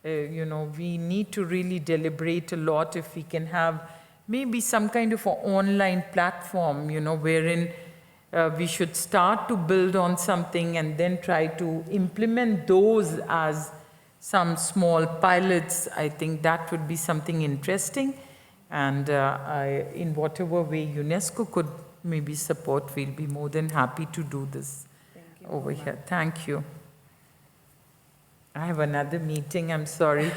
we need to really deliberate a lot if we can have maybe some kind of an online platform, wherein we should start to build on something and then try to implement those as some small pilots. I think that would be something interesting. And in whatever way UNESCO could maybe support, we'll be more than happy to do this over here. Thank you. I have another meeting, I'm sorry.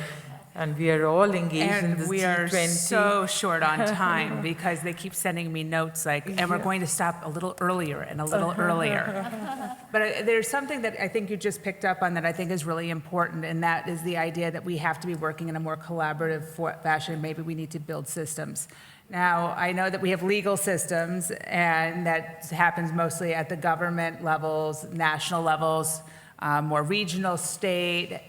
And we are all engaged in this And we are G20. so short on time because they keep sending me notes like, and we're going to stop a little earlier and a little earlier. But there's something that I think you just picked up on that I think is really important, and that is the idea that we have to be working in a more collaborative fashion. Maybe we need to build systems. Now, I know that we have legal systems, and that happens mostly at the government levels, national levels, more regional, state,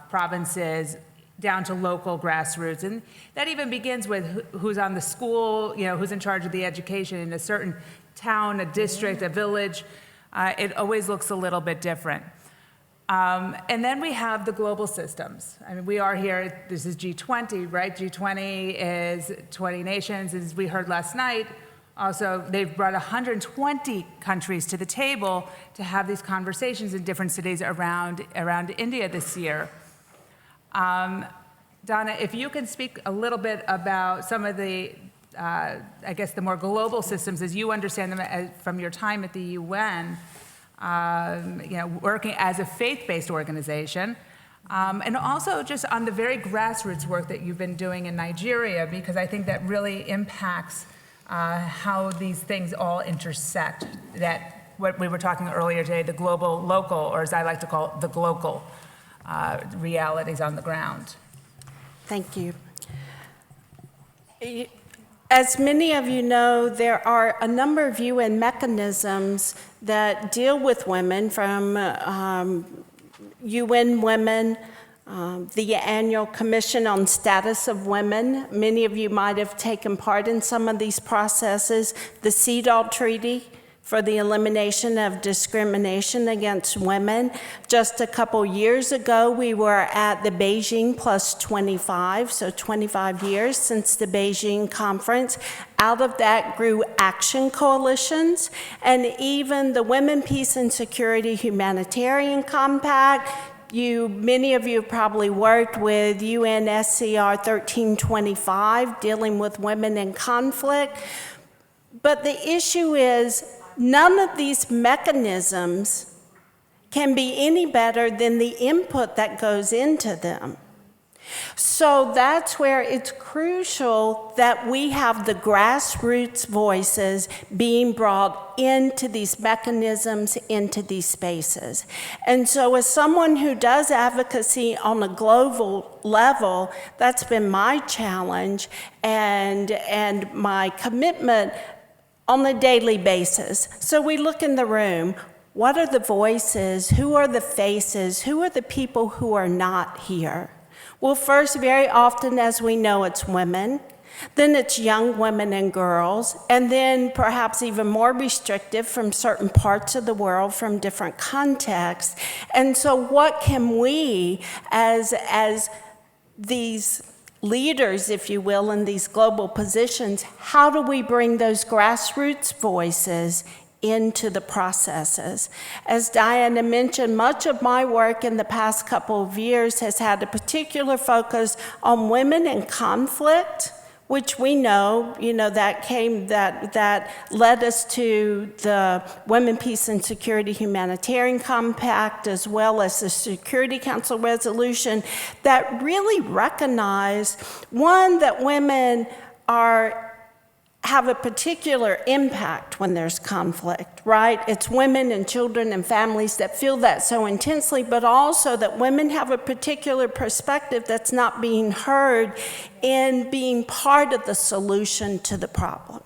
provinces, down to local grassroots. And that even begins with who's on the school, who's in charge of the education in a certain town, a district, a village. It always looks a little bit different. And then we have the global systems. I mean, we are here, this is G20, right? G20 is 20 nations. As we heard last night, also, they've brought 120 countries to the table to have these conversations in different cities around India this year. Donna, if you can speak a little bit about some of the, I guess, the more global systems as you understand them from your time at the UN, working as a faith-based organization, and also just on the very grassroots work that you've been doing in Nigeria, because I think that really impacts how these things all intersect, that what we were talking earlier today, the global, local, or as I like to call it, the glocal realities on the ground. Thank you. As many of you know, there are a number of UN mechanisms that deal with women, from UN Women, the Annual Commission on Status of Women. Many of you might have taken part in some of these processes. The CEDAW Treaty for the elimination of discrimination against women. Just a couple years ago, we were at the Beijing Plus 25, so 25 years since the Beijing conference. Out of that grew action coalitions, and even the Women, Peace and Security Humanitarian Compact. Many of you have probably worked with UNSCR 1325, dealing with women in conflict. But the issue is, none of these mechanisms can be any better than the input that goes into them. So that's where it's crucial that we have the grassroots voices being brought into these mechanisms, into these spaces. And so as someone who does advocacy on a global level, that's been my challenge and my commitment on a daily basis. So we look in the room. What are the voices? Who are the faces? Who are the people who are not here? Well, first, very often, as we know, it's women. Then it's young women and girls. And then perhaps even more restrictive from certain parts of the world, from different contexts. And so what can we, as these leaders, if you will, in these global positions, how do we bring those grassroots voices into the processes? As Diana mentioned, much of my work in the past couple of years has had a particular focus on women in conflict, which we know, that led us to the Women, Peace and Security Humanitarian Compact, as well as the Security Council resolution that really recognize, one, that women have a particular impact when there's conflict, right? It's women and children and families that feel that so intensely, but also that women have a particular perspective that's not being heard in being part of the solution to the problem.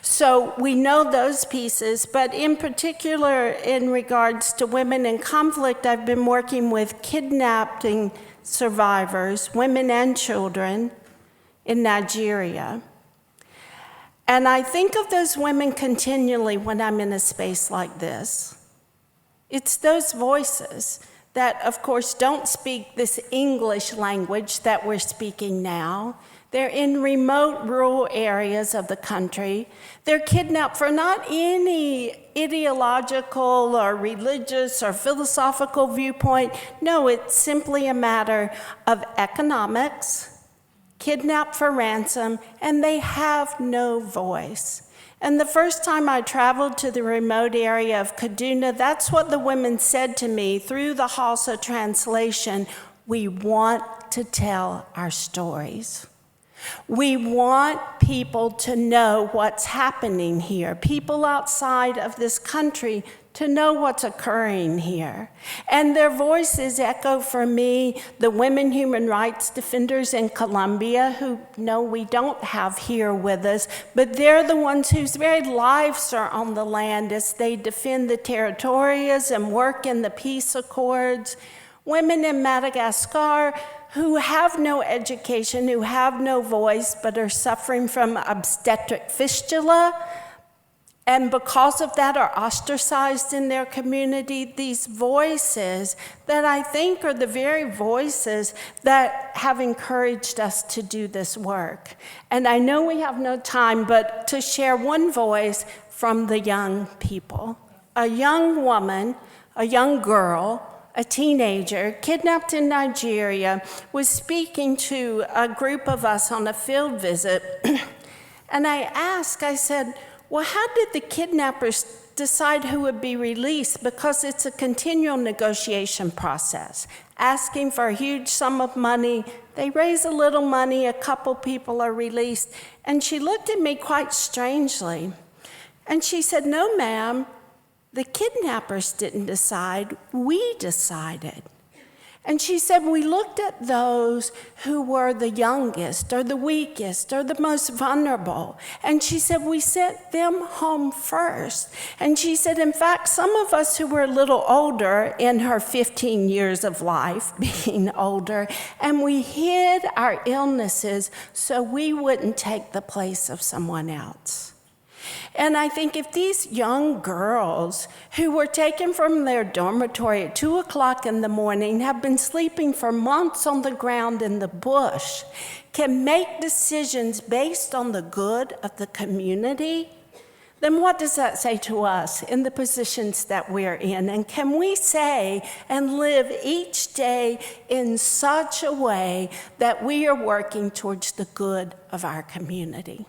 So we know those pieces, but in particular in regards to women in conflict, I've been working with kidnapping survivors, women and children, in Nigeria. And I think of those women continually when I'm in a space like this. It's those voices that, of course, don't speak this English language that we're speaking now. They're in remote rural areas of the country. They're kidnapped for not any ideological or religious or philosophical viewpoint. No, it's simply a matter of economics, kidnapped for ransom, and they have no voice. And the first time I traveled to the remote area of Kaduna, that's what the women said to me through the Hausa translation: we want to tell our stories. We want people to know what's happening here. People outside of this country to know what's occurring here. And their voices echo for me the women human rights defenders in Colombia who know we don't have here with us, but they're the ones whose very lives are on the land as they defend the territorias and work in the peace accords. Women in Madagascar who have no education, who have no voice, but are suffering from obstetric fistula, and because of that are ostracized in their community. These voices that I think are the very voices that have encouraged us to do this work. And I know we have no time, but to share one voice from the young people. A young woman, a young girl, a teenager, kidnapped in Nigeria, was speaking to a group of us on a field visit. And I said, well, how did the kidnappers decide who would be released? Because it's a continual negotiation process. Asking for a huge sum of money, they raise a little money, a couple people are released. And she looked at me quite strangely. And she said, no, ma'am, the kidnappers didn't decide, we decided. And she said, we looked at those who were the youngest or the weakest or the most vulnerable. And she said, we sent them home first. And she said, in fact, some of us who were a little older in her 15 years of life, being older, and we hid our illnesses so we wouldn't take the place of someone else. And I think if these young girls who were taken from their dormitory at 2 o'clock in the morning, have been sleeping for months on the ground in the bush, can make decisions based on the good of the community, then what does that say to us in the positions that we're in? And can we say and live each day in such a way that we are working towards the good of our community?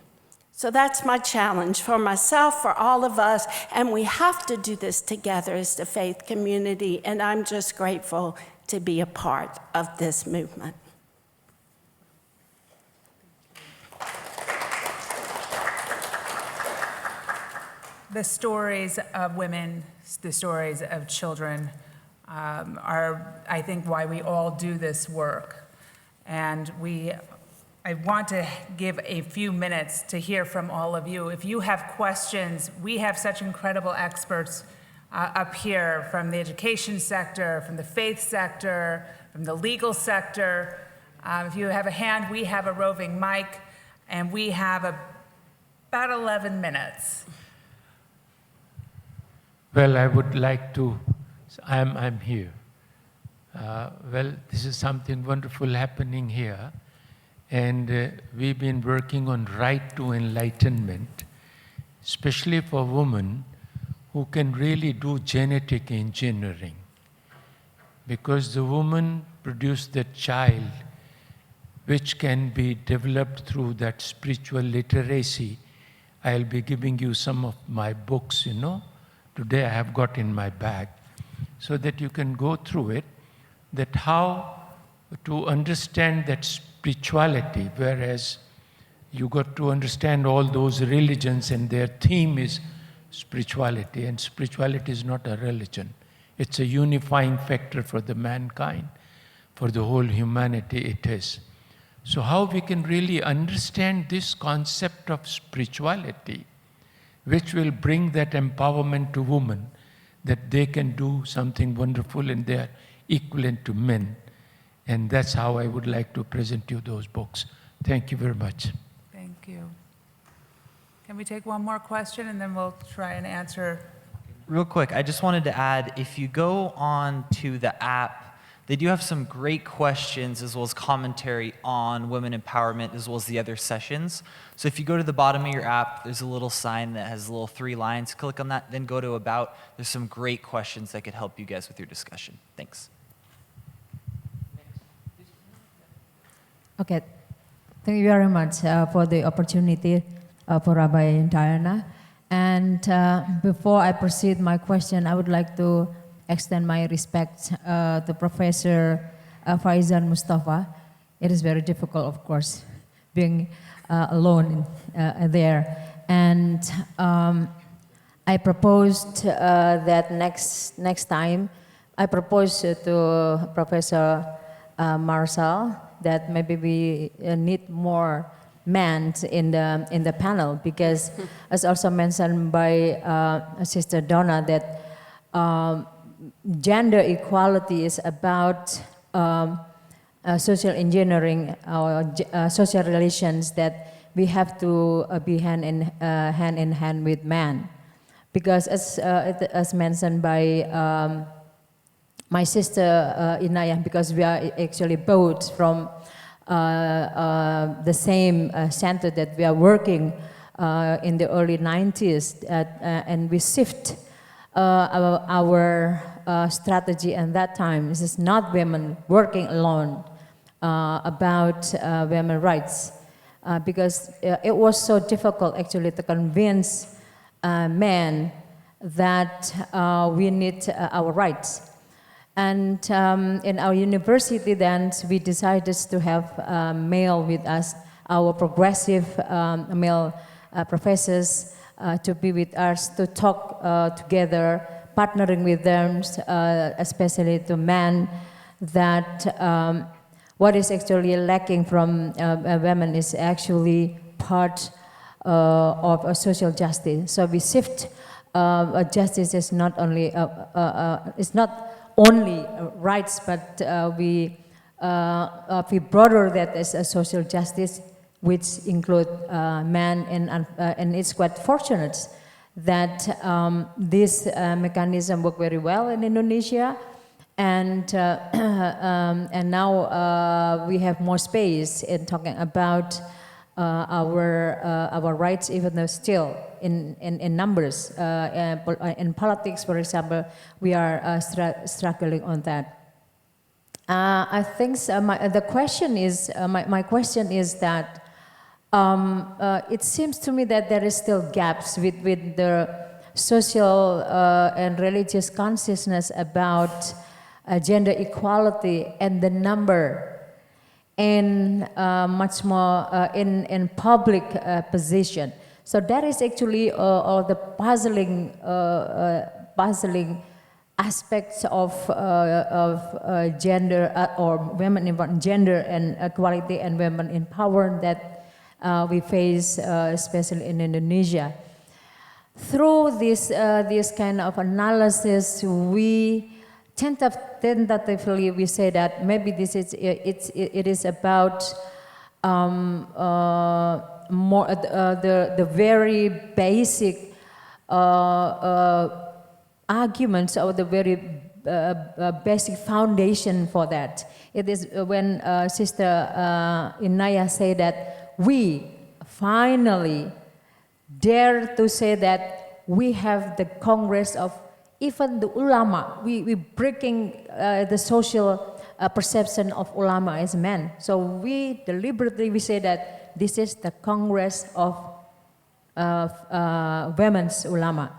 So that's my challenge for myself, for all of us, and we have to do this together as the faith community, and I'm just grateful to be a part of this movement. The stories of women, the stories of children are, I think, why we all do this work. And I want to give a few minutes to hear from all of you. If you have questions, we have such incredible experts up here from the education sector, from the faith sector, from the legal sector. If you have a hand, we have a roving mic, and we have about 11 minutes. Well, I would like to, I'm here. Well, this is something wonderful happening here. And we've been working on right to enlightenment, especially for women who can really do genetic engineering. Because the woman produced that child which can be developed through that spiritual literacy. I'll be giving you some of my books, today I have got in my bag, so that you can go through it, that how to understand that spirituality, whereas you got to understand all those religions and their theme is spirituality, and spirituality is not a religion. It's a unifying factor for the mankind, for the whole humanity it is. So how we can really understand this concept of spirituality, which will bring that empowerment to women, that they can do something wonderful and they are equivalent to men. And that's how I would like to present you those books. Thank you very much. Thank you. Can we take one more question and then we'll try and answer? Real quick, I just wanted to add, if you go on to the app, they do have some great questions as well as commentary on women empowerment as well as the other sessions. So if you go to the bottom of your app, there's a little sign that has little 3 lines. Click on that, then go to About. There's some great questions that could help you guys with your discussion. Thanks. Okay, thank you very much for the opportunity for Rabbi and Diana. And before I proceed my question, I would like to extend my respect to Professor Faizan Mustafa. It is very difficult, of course, being alone there. And I proposed that next time, I proposed to Professor Marshall that maybe we need more men in the panel, because as also mentioned by Sister Donna, that gender equality is about social engineering or social relations that we have to be hand in hand with man, because as mentioned by my sister Inaya, because we are actually both from the same center that we are working in the early 90s, and we shift our strategy at that time. This is not women working alone about women's rights, because it was so difficult actually to convince men that we need our rights. And in our university then, we decided to have male with us, our progressive male professors to be with us, to talk together, partnering with them, especially to men, that what is actually lacking from women is actually part of a social justice. So we shift justice is not only it's not only rights, but we broader that as a social justice, which include men, and it's quite fortunate that this mechanism worked very well in Indonesia, and now we have more space in talking about our rights, even though still in numbers. In politics, for example, we are struggling on that. I think the question is, my question is that it seems to me that there is still gaps with the social and religious consciousness about gender equality and the number, and much more in public position. So that is actually all the puzzling aspects of gender or women, gender and equality and women empowerment that we face, especially in Indonesia. Through this kind of analysis, we tentatively we say that maybe this is it is about more the very basic arguments, or the very basic foundation for that. It is when Sister Inaya said that we finally dare to say that we have the Congress of even the ulama. We breaking the social perception of ulama as men. So we deliberately we say that this is the Congress of women's ulama.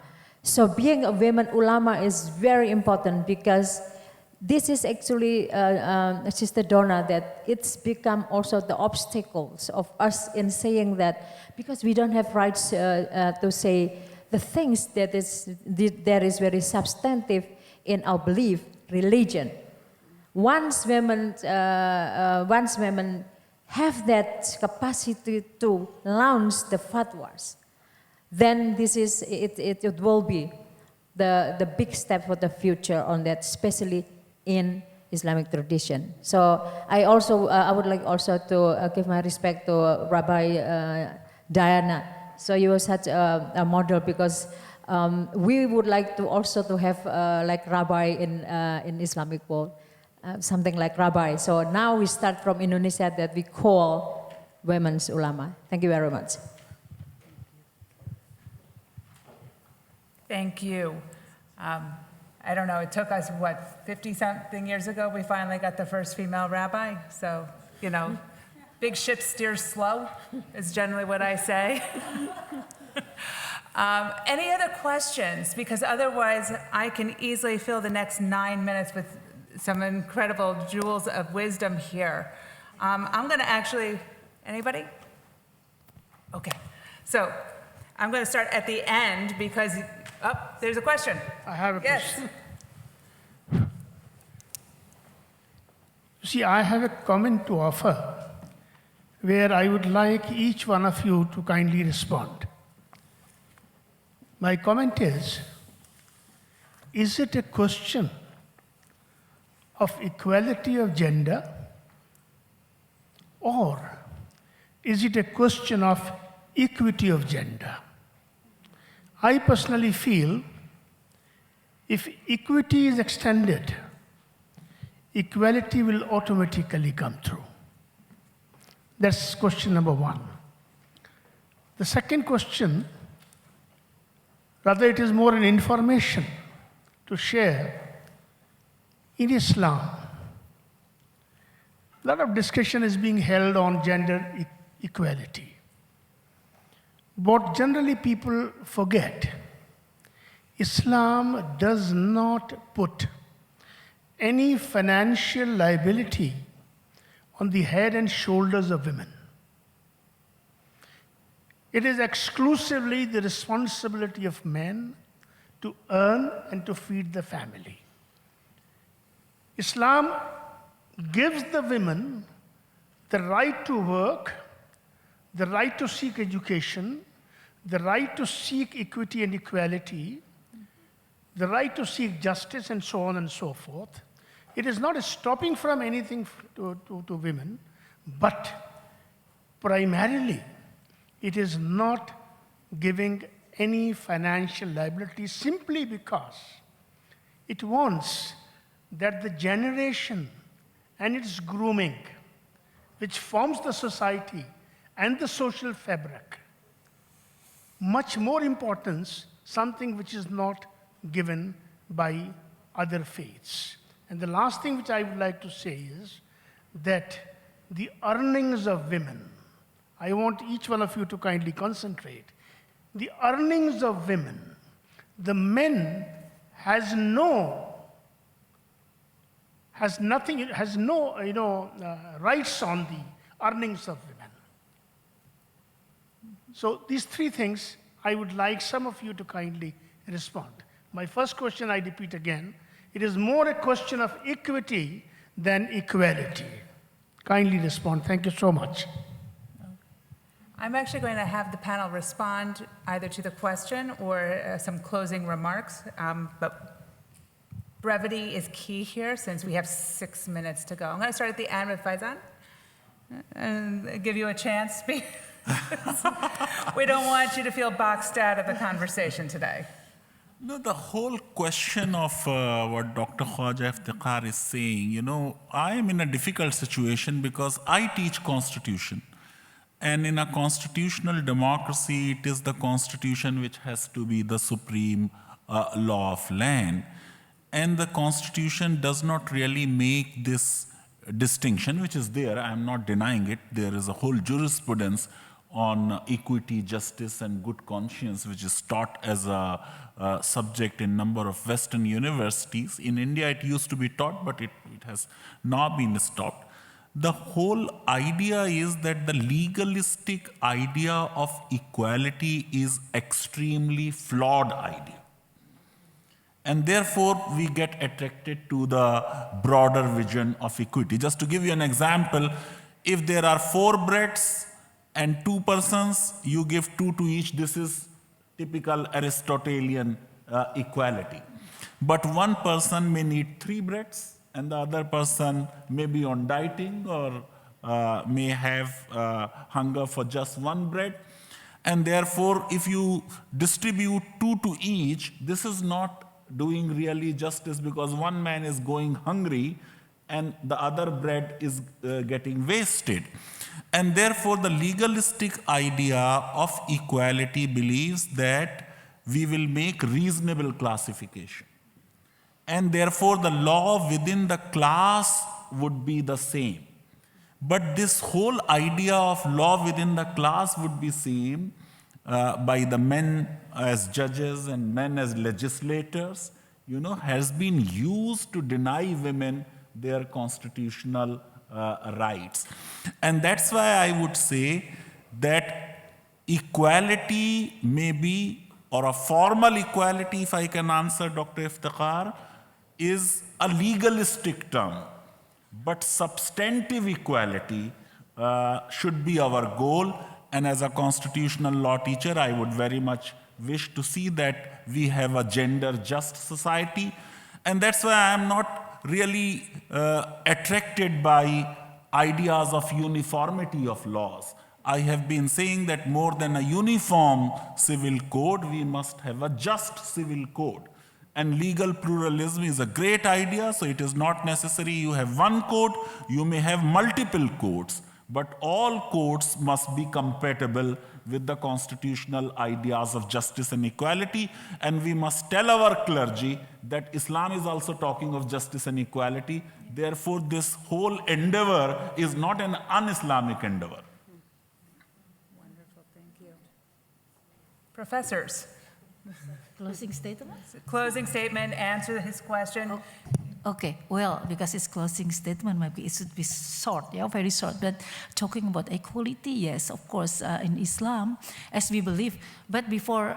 So being a women ulama is very important, because this is actually, Sister Donna, that it's become also the obstacles of us in saying that, because we don't have rights to say the things that is very substantive in our belief, religion. Once women have that capacity to launch the fatwas, then this is it will be the big step for the future on that, especially in Islamic tradition. So I also I would like also to give my respect to Rabbi Diana. So you were such a model, because we would like to also to have like Rabbi in Islamic world, something like Rabbi. So now we start from Indonesia that we call women's ulama. Thank you very much. Thank you. I don't know, it took us, what, 50-something years ago, we finally got the first female rabbi. So, you know, big ship steers slow is generally what I say. Any other questions? Because otherwise, I can easily fill the next 9 minutes with some incredible jewels of wisdom here. I'm going to actually, anybody? Okay. So I'm going to start at the end, because Oh, there's a question. I have a Yes. question. See, I have a comment to offer where I would like each one of you to kindly respond. My comment is it a question of equality of gender, or is it a question of equity of gender? I personally feel if equity is extended, equality will automatically come through. That's question number one. The second question, rather it is more an information to share. In Islam, a lot of discussion is being held on gender equality. What generally people forget, Islam does not put any financial liability on the head and shoulders of women. It is exclusively the responsibility of men to earn and to feed the family. Islam gives the women the right to work, the right to seek education, the right to seek equity and equality, the right to seek justice, and so on and so forth. It is not stopping from anything to women, but primarily it is not giving any financial liability simply because it wants that the generation and its grooming, which forms the society and the social fabric, much more importance, something which is not given by other faiths. And the last thing which I would like to say is that the earnings of women, I want each one of you to kindly concentrate. The earnings of women, the men has no rights on the earnings of women. So these three things, I would like some of you to kindly respond. My first question, I repeat again, it is more a question of equity than equality. Kindly respond. Thank you so much. I'm actually going to have the panel respond either to the question or some closing remarks, but brevity is key here since we have 6 minutes to go. I'm going to start at the end with Faizan and give you a chance. We don't want you to feel boxed out of the conversation today. No, the whole question of what Dr. Khwaja Iftikhar is saying, I am in a difficult situation because I teach constitution. And in a constitutional democracy, it is the constitution which has to be the supreme law of land. And the constitution does not really make this distinction, which is there. I'm not denying it. There is a whole jurisprudence on equity, justice, and good conscience, which is taught as a subject in number of Western universities. In India, it used to be taught, but it has now been stopped. The whole idea is that the legalistic idea of equality is extremely flawed idea. And therefore, we get attracted to the broader vision of equity. Just to give you an example, if there are 4 breads and 2 persons, you give 2 to each. This is typical Aristotelian equality. But one person may need 3 breads, and the other person may be on dieting or may have hunger for just 1 bread. And therefore, if you distribute 2 to each, this is not doing really justice because one man is going hungry and the other bread is getting wasted. And therefore, the legalistic idea of equality believes that we will make reasonable classification. And therefore, the law within the class would be the same. But this whole idea of law within the class would be seen by the men as judges and men as legislators, has been used to deny women their constitutional rights. And that's why I would say that equality may be or a formal equality, if I can answer Dr. Iftikhar, is a legalistic term. But substantive equality should be our goal. And as a constitutional law teacher, I would very much wish to see that we have a gender-just society. And that's why I'm not really attracted by ideas of uniformity of laws. I have been saying that more than a uniform civil code, we must have a just civil code. And legal pluralism is a great idea, so it is not necessary you have one code, you may have multiple codes, but all codes must be compatible with the constitutional ideas of justice and equality, and we must tell our clergy that Islam is also talking of justice and equality. Therefore, this whole endeavor is not an un-Islamic endeavor. Wonderful, thank you. Professors. Closing statement? Closing statement, answer his question. Okay, well, because it's closing statement, maybe it should be short, yeah, very short. But talking about equality, yes, of course, in Islam, as we believe. But before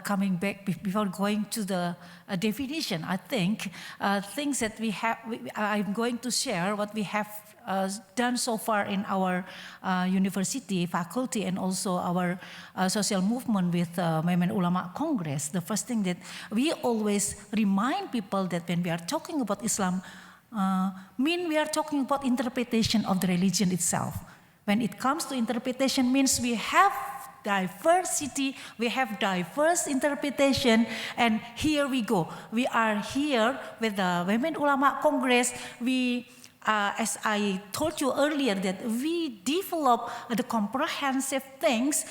coming back, before going to the definition, I think things that we have, I'm going to share what we have done so far in our university, faculty, and also our social movement with Women Ulama Congress. The first thing that we always remind people that when we are talking about Islam, we are talking about interpretation of the religion itself. When it comes to interpretation, means we have diversity, we have diverse interpretation, and here we go. We are here with the Women Ulama Congress. We as I told you earlier, that we develop the comprehensive things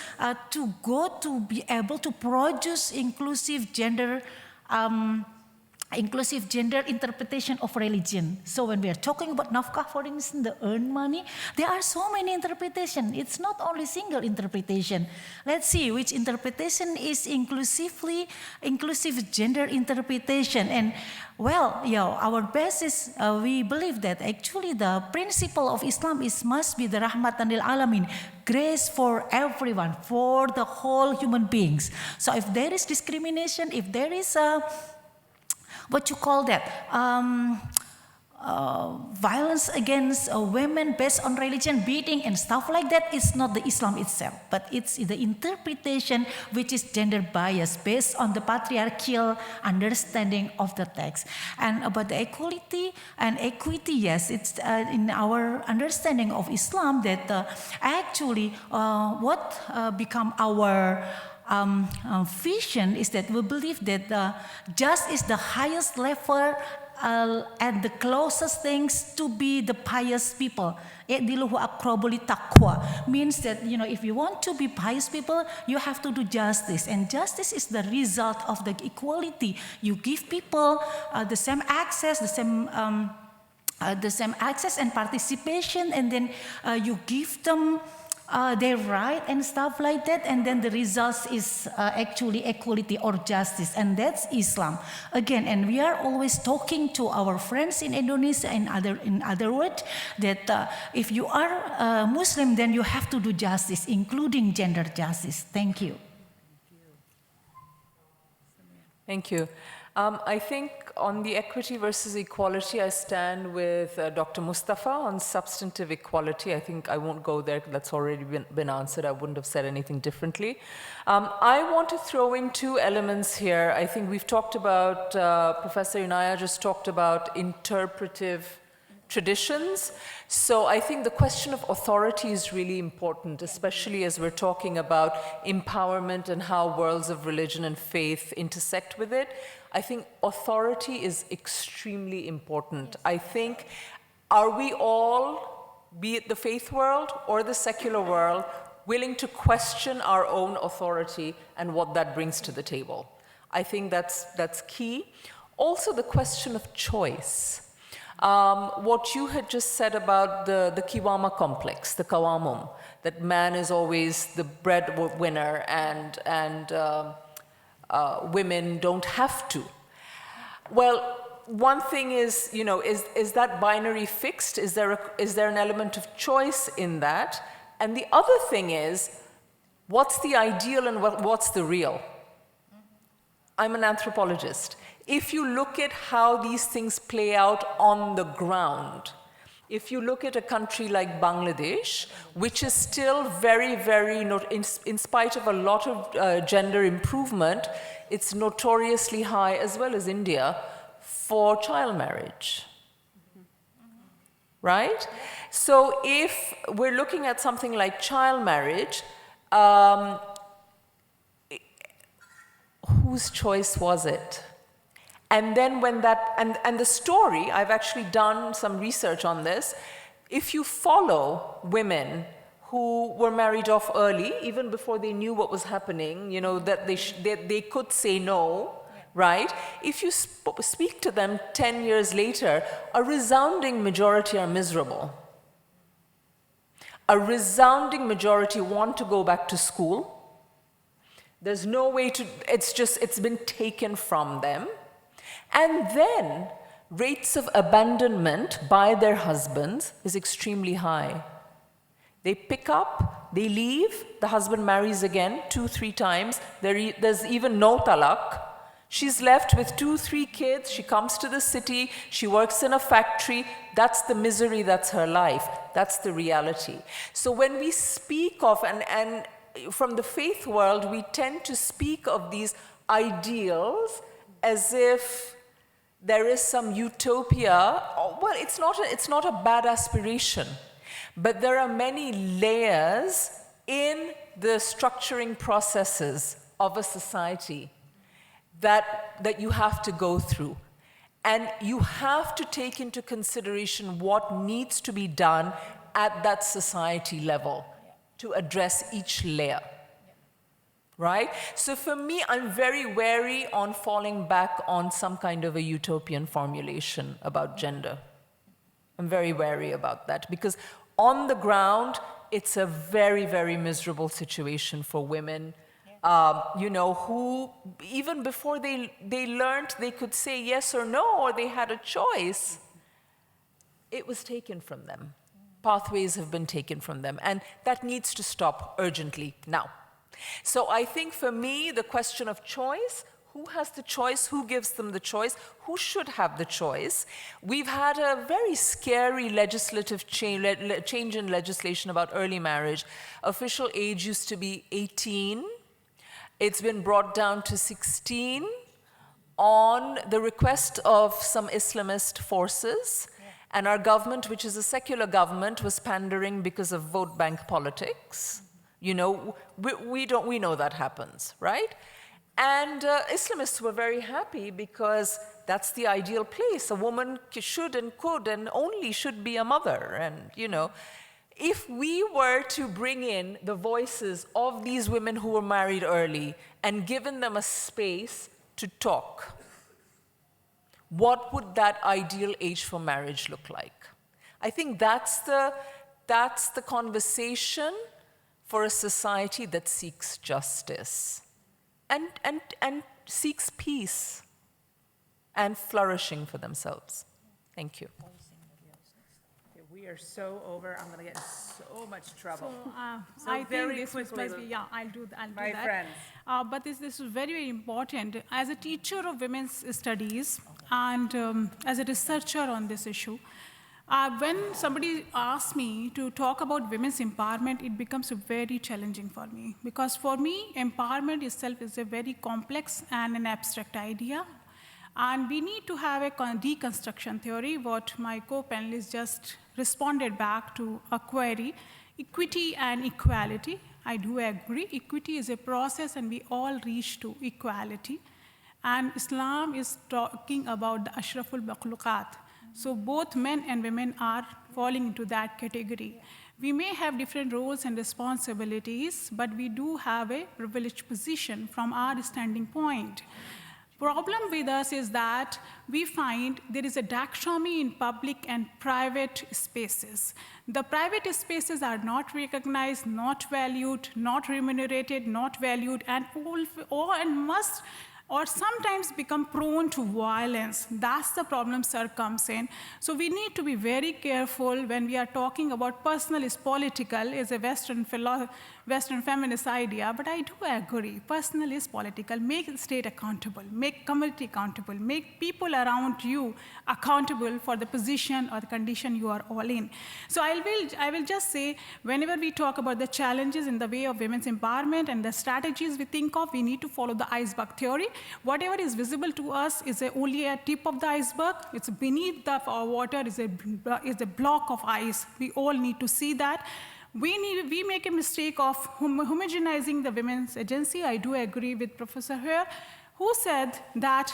to go to be able to produce inclusive gender interpretation of religion. So when we are talking about nafkah, for instance, the earned money, there are so many interpretations. It's not only single interpretation. Let's see which interpretation is inclusive gender interpretation. And well, our basis, we believe that actually the principle of Islam must be the rahmatan lil alamin, grace for everyone, for the whole human beings. So if there is discrimination, if there is what you call that, violence against women based on religion, beating and stuff like that, it's not the Islam itself, but it's the interpretation which is gender biased based on the patriarchal understanding of the text. And about the equality and equity, yes, it's in our understanding of Islam that actually what become our vision is that we believe that just is the highest level and the closest things to be the pious people. Means that, if you want to be pious people, you have to do justice. And justice is the result of the equality. You give people the same access, the same access and participation, and then you give them their right and stuff like that, and then the results is actually equality or justice, and that's Islam again. And we are always talking to our friends in Indonesia and in other words that if you are Muslim, then you have to do justice, including gender justice. Thank you. Thank you. I think on the equity versus equality, I stand with Dr. Mustafa on substantive equality. I think I won't go there, that's already been answered. I wouldn't have said anything differently. I want to throw in two elements here. I think we've talked about, Professor Inaya just talked about interpretive traditions. So I think the question of authority is really important, especially as we're talking about empowerment and how worlds of religion and faith intersect with it. I think authority is extremely important. I think, are we all, be it the faith world or the secular world, willing to question our own authority and what that brings to the table? I think that's key. Also the question of choice. What you had just said about the Kiwama complex, the Kawamum, that man is always the breadwinner and women don't have to. Well, one thing is, is that binary fixed? Is there an element of choice in that? And the other thing is, what's the ideal and what's the real? I'm an anthropologist. If you look at how these things play out on the ground, if you look at a country like Bangladesh, which is still very, very, in spite of a lot of gender improvement, it's notoriously high, as well as India, for child marriage. Right? So if we're looking at something like child marriage, whose choice was it? And then when that, and the story, I've actually done some research on this, if you follow women who were married off early, even before they knew what was happening, you know, that they could say no, right? If you speak to them 10 years later, a resounding majority are miserable. A resounding majority want to go back to school. There's no way to, it's been taken from them. And then rates of abandonment by their husbands is extremely high. They pick up, they leave, the husband marries again 2-3 times. There's even no talaq. She's left with 2-3 kids. She comes to the city. She works in a factory. That's the misery. That's her life. That's the reality. So when we speak of, and from the faith world, we tend to speak of these ideals as if there is some utopia. Well, it's not a bad aspiration, but there are many layers in the structuring processes of a society that you have to go through. And you have to take into consideration what needs to be done at that society level to address each layer. Right? So for me, I'm very wary on falling back on some kind of a utopian formulation about gender. I'm very wary about that because on the ground, it's a very, very miserable situation for women, you know, who even before they learned they could say yes or no, or they had a choice, it was taken from them. Pathways have been taken from them, and that needs to stop urgently now. So I think for me, the question of choice, who has the choice, who gives them the choice, who should have the choice? We've had a very scary legislative change in legislation about early marriage. Official age used to be 18. It's been brought down to 16 on the request of some Islamist forces. And our government, which is a secular government, was pandering because of vote bank politics. You know, we know that happens, right? And Islamists were very happy because that's the ideal place. A woman should and could and only should be a mother. And, you know, if we were to bring in the voices of these women who were married early and given them a space to talk, what would that ideal age for marriage look like? I think that's the conversation for a society that seeks justice and seeks peace and flourishing for themselves. Thank you. We are so over. I'm going to get in so much trouble. So I think this was must be, yeah, I'll do that. My friends. But this is very, very important. As a teacher of women's studies and as a researcher on this issue, when somebody asks me to talk about women's empowerment, it becomes very challenging for me. Because for me, empowerment itself is a very complex and an abstract idea. And we need to have a deconstruction theory, what my co-panelists just responded back to a query, equity and equality. I do agree, equity is a process and we all reach to equality. And Islam is talking about the ashraful makhluqat. So both men and women are falling into that category. We may have different roles and responsibilities, but we do have a privileged position from our standing point. Problem with us is that we find there is a dichotomy in public and private spaces. The private spaces are not recognized, not valued, not remunerated, not valued, and must or sometimes become prone to violence. That's the problem sir comes in. So we need to be very careful when we are talking about personal is political, is a Western Western feminist idea, but I do agree. Personal is political. Make the state accountable, make community accountable, make people around you accountable for the position or the condition you are all in. So I will just say, whenever we talk about the challenges in the way of women's empowerment and the strategies we think of, we need to follow the iceberg theory. Whatever is visible to us is only a tip of the iceberg. It's beneath the water is a block of ice. We all need to see that. We make a mistake of homogenizing the women's agency. I do agree with Professor here, who said that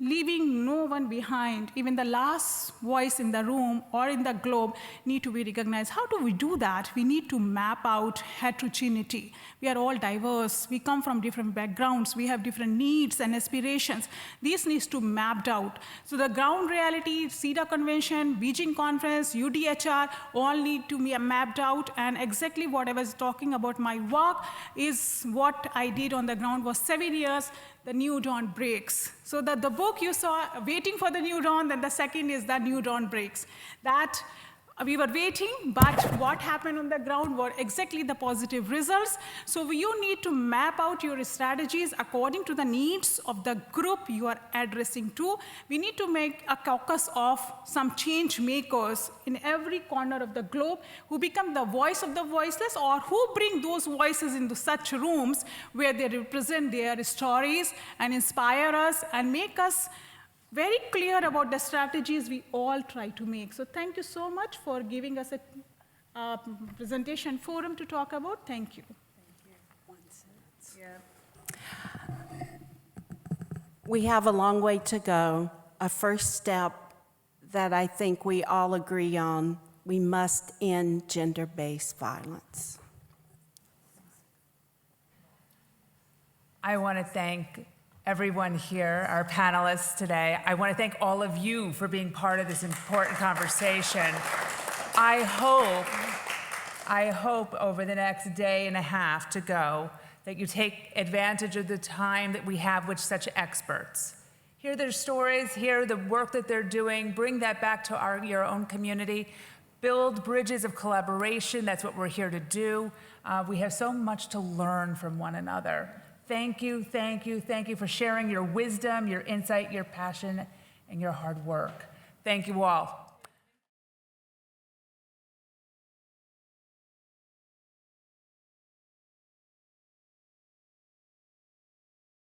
leaving no one behind, even the last voice in the room or in the globe, need to be recognized. How do we do that? We need to map out heterogeneity. We are all diverse. We come from different backgrounds. We have different needs and aspirations. These needs to be mapped out. So the ground reality, CEDAW Convention, Beijing Conference, UDHR, all need to be mapped out. And exactly what I was talking about my work is what I did on the ground was 7 years. The New Dawn Breaks. So the book you saw, Waiting for the New Dawn, then the second is The New Dawn Breaks. That we were waiting, but what happened on the ground were exactly the positive results. So you need to map out your strategies according to the needs of the group you are addressing to. We need to make a caucus of some change makers in every corner of the globe who become the voice of the voiceless, or who bring those voices into such rooms where they represent their stories and inspire us and make us very clear about the strategies we all try to make. So thank you so much for giving us a presentation forum to talk about. Thank you. We have a long way to go. A first step that I think we all agree on, we must end gender-based violence. I want to thank everyone here, our panelists today. I want to thank all of you for being part of this important conversation. I hope over the next day and a half to go that you take advantage of the time that we have with such experts. Hear their stories, hear the work that they're doing, bring that back to your own community, build bridges of collaboration. That's what we're here to do. We have so much to learn from one another. Thank you, thank you, thank you for sharing your wisdom, your insight, your passion, and your hard work. Thank you all.